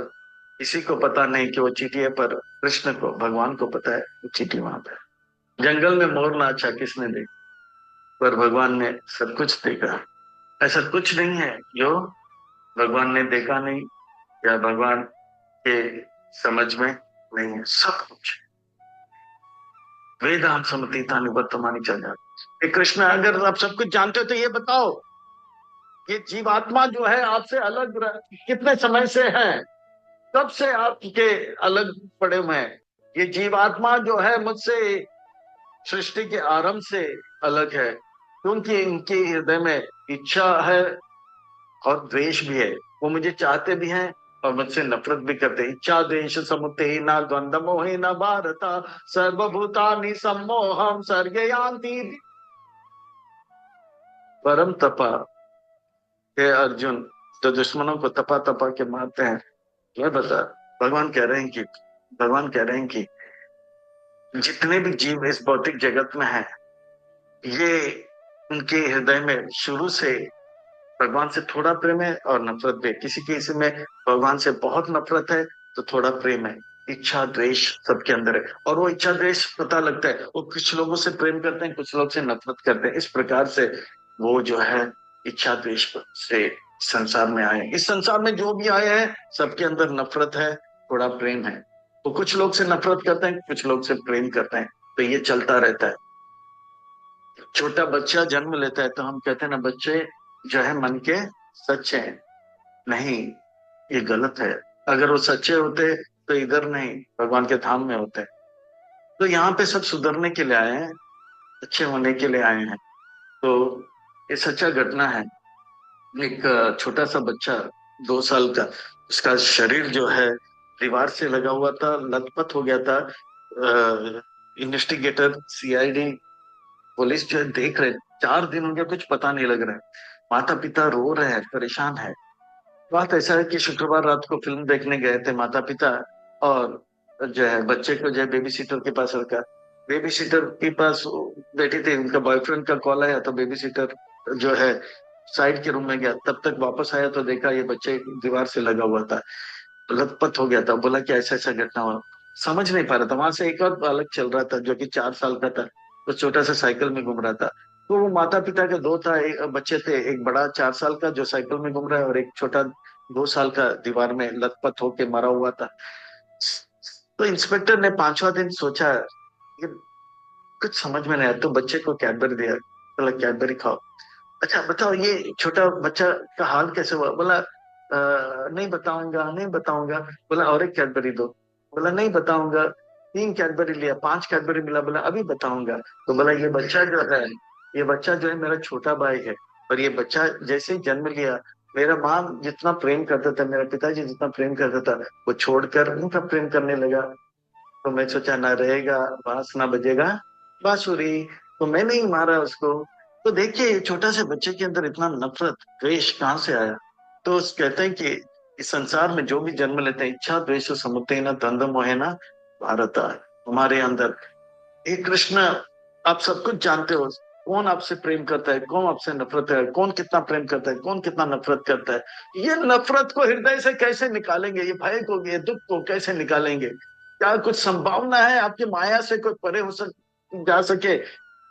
किसी को पता नहीं कि वो चींटी है, पर कृष्ण को, भगवान को पता है वो चींटी वहां पे है। जंगल में मोर नाचा किसने देखा? पर भगवान ने सब कुछ देखा। ऐसा कुछ नहीं है जो भगवान ने देखा नहीं या भगवान के समझ में नहीं है। सब कुछ वेदांत समतीतानि वर्तमानी चल जाती। कृष्ण अगर आप सब कुछ जानते हो तो ये बताओ, ये जीवात्मा जो है आपसे अलग कितने समय से है? कब से आपके अलग पड़े हुए हैं? ये जीवात्मा जो है मुझसे सृष्टि के आरंभ से अलग है, क्योंकि इनके हृदय में इच्छा है और द्वेष भी है। वो मुझे चाहते भी हैं और मुझसे नफरत भी करते हैं। इच्छा द्वेष समुते ना द्वंद्व मोहे न भारत, सर्वभूतानि सम्मोहम सर्गे यान्ति परम तपा। हे अर्जुन, जो दुश्मनों को तपा तपा के मारते हैं, ये बता। भगवान कह रहे हैं कि भगवान कह रहे हैं कि जितने भी जीव इस भौतिक जगत में हैं, ये उनके हृदय में शुरू से भगवान से थोड़ा प्रेम है और नफरत भी है। किसी किसी में भगवान से बहुत नफरत है तो थोड़ा प्रेम है। इच्छा द्वेष सबके अंदर है, और वो इच्छा द्वेष पता लगता है। वो कुछ लोगों से प्रेम करते हैं, कुछ लोग से नफरत करते हैं। इस प्रकार से वो जो है इच्छा द्वेष से संसार में आए। इस संसार में जो भी आए हैं सबके अंदर नफरत है, थोड़ा प्रेम है। तो कुछ लोग से नफरत करते हैं, कुछ लोग से प्रेम करते हैं। तो ये चलता रहता है। छोटा बच्चा जन्म लेता है तो हम कहते हैं ना, बच्चे जो है मन के सच्चे हैं। नहीं, ये गलत है। अगर वो सच्चे होते तो इधर नहीं, भगवान के धाम में होते। तो यहाँ पे सब सुधरने के लिए आए हैं, अच्छे होने के लिए आए हैं। तो ये सच्चा घटना है। एक छोटा सा बच्चा 2 साल का, उसका शरीर जो है दीवार से लगा हुआ था, लथपथ हो गया था। इन्वेस्टिगेटर, सीआईडी, पुलिस जो है देख रहे। 4 दिन हो गया, कुछ पता नहीं लग रहा है। माता पिता रो रहे हैं, परेशान है। बात ऐसा है कि शुक्रवार रात को फिल्म देखने गए थे माता पिता, और जो है बच्चे को जो है बेबी सीटर के पास रखा। बेबी सीटर के पास बैठी थी, उनका बॉयफ्रेंड का कॉल आया तो बेबी सीटर जो है साइड के रूम में गया। तब तक वापस आया तो देखा ये बच्चे दीवार से लगा हुआ था, लथपथ हो गया था। बोला कि ऐसा ऐसा घटना हुआ, समझ नहीं पा रहा था। वहां से एक और बालक चल रहा था जो कि 4 साल का था, वो छोटा सा साइकिल में घूम रहा था। तो वो माता पिता के दो था, एक बच्चे थे, एक बड़ा 4 साल का जो साइकिल में घूम रहा है, और एक छोटा 2 साल का दीवार में लथपथ होके मरा हुआ था। तो इंस्पेक्टर ने 5वां दिन सोचा, ये कुछ समझ में नहीं आया, तो बच्चे को कैडबरी दिया। बोला कैडबरी खाओ। अच्छा बताओ, ये छोटा बच्चा का हाल कैसे हुआ? बोला नहीं बताऊंगा, नहीं बताऊंगा। बोला और एक कैडबरी दो। बोला नहीं बताऊंगा। 3 कैडबरी लिया, 5 कैडबरी मिला, बोला अभी बताऊंगा। तो बोला ये बच्चा जो है, ये बच्चा जो है मेरा छोटा भाई है। और ये बच्चा जैसे ही जन्म लिया, मेरा माँ जितना प्रेम करता था, मेरा पिताजी जितना प्रेम करता था, वो छोड़कर उनका प्रेम करने लगा। तो मैं सोचा ना रहेगा बांस ना बजेगा बांसुरी, तो मैंने ही मारा उसको। तो देखिए ये छोटा से बच्चे के अंदर इतना नफरत द्वेष कहाँ से आया। तो कहते हैं कि इस संसार में जो भी जन्म लेते हैं, इच्छा द्वेष समुत्थेन न द्वंद्व मोहेन भारत, हमारे अंदर हे कृष्ण, आप सब कुछ जानते हो। कौन आपसे प्रेम करता है, कौन आपसे नफरत है, कौन कितना प्रेम करता है, कौन कितना नफरत करता है। ये नफरत को हृदय से कैसे निकालेंगे, ये भय को, ये दुख को कैसे निकालेंगे। क्या कुछ संभावना है आपकी माया से कोई परे जा सके।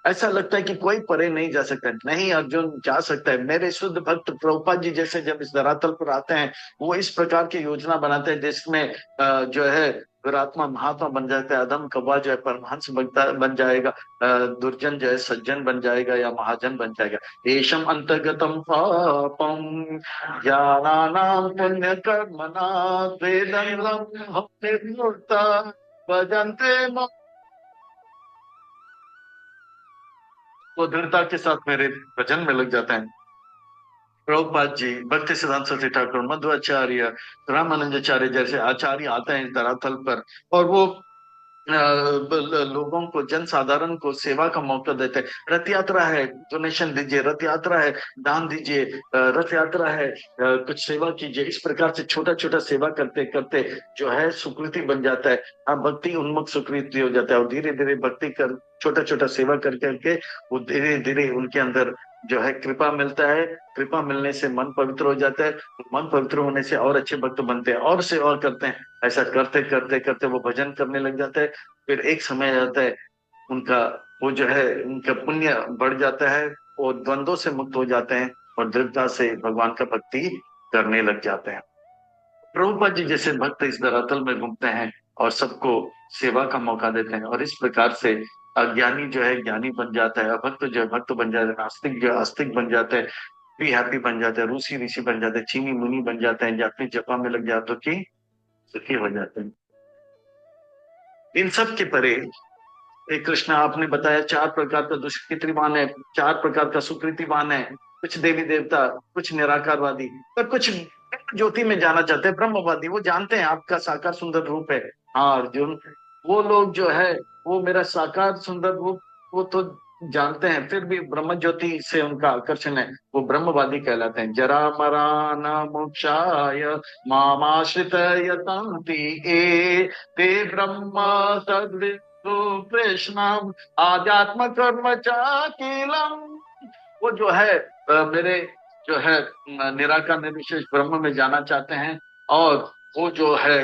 ऐसा लगता है कि कोई परे नहीं जा सकता। नहीं अर्जुन, जा सकता है। मेरे शुद्ध भक्त प्रभुपाद जी जैसे जब इस धरातल पर आते हैं, वो इस प्रकार की योजना बनाते हैं जिसमें जो है दुरात्मा महात्मा बन जाता है, अधम कौवा जो है परमहंस बन जाएगा, दुर्जन जो है सज्जन बन जाएगा या महाजन बन जाएगा। येषम अंतर्गतम पापम ज्ञानानाम पुण्य कर्मणा वेदनलम निर्मुक्ता भजन्ते। वो दृढ़ता के साथ मेरे भजन में लग जाता है। प्रभुपाद जी, भक्ति सिद्धांत सरस्वती ठाकुर, मध्वाचार्य, रामानंदाचार्य जैसे आचार्य आते हैं इस धरातल पर, और वो लोगों को, जन साधारण को सेवा का मौका देते हैं। रथ यात्रा है, डोनेशन दीजिए, रथ यात्रा है, दान दीजिए, रथ यात्रा है, कुछ सेवा कीजिए। इस प्रकार से छोटा छोटा सेवा करते करते जो है सुकृति बन जाता है। हाँ, भक्ति उन्मुख सुकृति हो जाता है, और धीरे धीरे भक्ति कर छोटा छोटा सेवा कर करके वो धीरे धीरे उनके अंदर जो है कृपा मिलता है। कृपा मिलने से मन पवित्र हो जाता है। मन पवित्र होने से और अच्छे भक्त बनते हैं और सेवा करते हैं। ऐसा करते करते करते वो भजन करने लग जाते हैं। फिर एक समय आता है उनका, वो जो है उनका पुण्य बढ़ जाता है, वो द्वंद्वों से मुक्त हो जाते हैं और दृढ़ता से भगवान का भक्ति करने लग जाते हैं। प्रभुपाद जी जैसे भक्त इस धरातल में घूमते हैं और सबको सेवा का मौका देते हैं, और इस प्रकार से अज्ञानी जो है ज्ञानी बन जाता है, अभक्त जो है भक्त बन जाता है, नास्तिक जो है आस्तिक बन जाता है, भी हैप्पी बन जाता है, ऋषि ऋषि बन जाते हैं, चीनी मुनि बन जाते हैं, अपनी जपा में लग जाते कि सुखी हो जाते हैं। इन सब के परे एक कृष्ण आपने बताया 4 प्रकार का दुष्कृतिवान है, 4 प्रकार का सुकृतिवान है। कुछ देवी देवता, कुछ निराकारवादी, पर कुछ ज्योति में जाना चाहते हैं, ब्रह्मवादी। वो जानते हैं आपका साकार सुंदर रूप है। हाँ अर्जुन, वो लोग जो है वो मेरा साकार सुंदर रूप वो तो जानते हैं, फिर भी ब्रह्म ज्योति से उनका आकर्षण है। वो ब्रह्मवादी कहलाते हैं। जरा मरा न मोक्षाय मामाश्रित यतन्ति ये ते ब्रह्म तद्विदु कृष्णम आध्यात्म कर्म चाकिलम। वो जो है मेरे जो है निराकार निर्विशेष ब्रह्म में जाना चाहते हैं, और वो जो है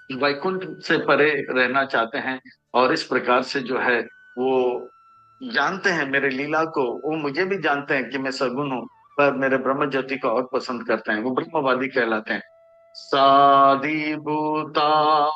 वैकुंठ से परे रहना चाहते हैं। और इस प्रकार से जो है वो जानते हैं मेरे लीला को, वो मुझे भी जानते हैं कि मैं सगुण हूँ, पर मेरे ब्रह्म ज्योति को और पसंद करते हैं। वो ब्रह्मवादी कहलाते हैं। सादी भूता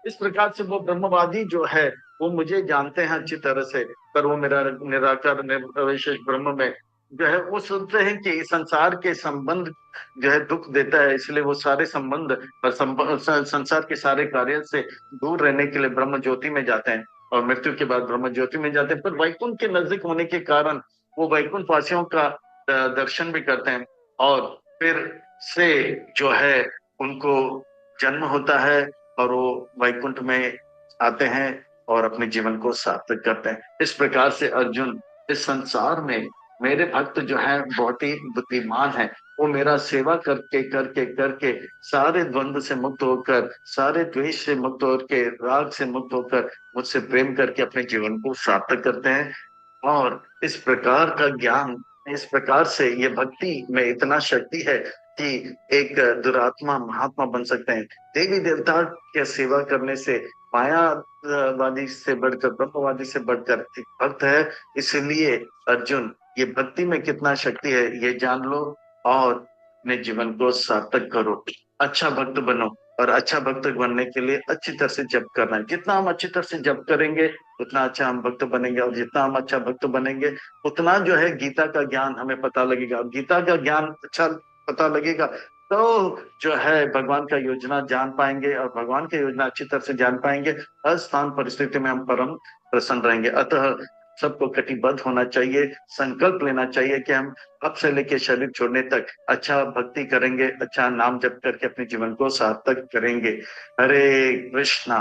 इस प्रकार से वो ब्रह्मवादी जो है वो मुझे जानते हैं अच्छी तरह से, पर वो मेरा निराकार विशेष ब्रह्म में जो है वो सोचते हैं कि इस संसार के संबंध जो है दुख देता है, इसलिए वो सारे संबंध और संसार के सारे कार्य से दूर रहने के लिए ब्रह्म ज्योति में जाते हैं, और मृत्यु के बाद ब्रह्म ज्योति में जाते हैं। पर वैकुंठ के नजदीक होने के कारण वो वैकुंठ वासियों का दर्शन भी करते हैं, और फिर से जो है उनको जन्म होता है, और वो वैकुंठ में आते हैं और अपने जीवन को सार्थक करते हैं। इस प्रकार से अर्जुन, इस संसार में मेरे भक्त जो है बहुत ही बुद्धिमान है। वो मेरा सेवा करके करके करके सारे द्वंद्व से मुक्त होकर, सारे द्वेष से मुक्त होकर, राग से मुक्त होकर मुझसे प्रेम करके अपने जीवन को सार्थक करते हैं। और इस प्रकार का ज्ञान, इस प्रकार से ये भक्ति में इतना शक्ति है कि एक दुरात्मा महात्मा बन सकते हैं। देवी देवता की सेवा करने से मायावादी से बढ़कर, ब्रह्मवादी से बढ़कर एक भक्त है। इसलिए अर्जुन, ये भक्ति में कितना शक्ति है ये जान लो, और अपने जीवन को सार्थक करो, अच्छा भक्त बनो। और अच्छा भक्त बनने के लिए अच्छी तरह से जप करना है। जितना हम अच्छी तरह से जप करेंगे उतना अच्छा हम भक्त बनेंगे, और जितना हम अच्छा भक्त बनेंगे उतना जो है गीता का ज्ञान हमें पता लगेगा। और गीता का ज्ञान अच्छा पता लगेगा तो जो है भगवान का योजना जान पाएंगे, और भगवान की योजना अच्छी तरह से जान पाएंगे। हर स्थान परिस्थिति में हम परम प्रसन्न रहेंगे। अतः सबको कटिबद्ध होना चाहिए, संकल्प लेना चाहिए कि हम अब से लेके शरीर छोड़ने तक अच्छा भक्ति करेंगे, अच्छा नाम जप करके अपने जीवन को सार्थक करेंगे। हरे कृष्णा।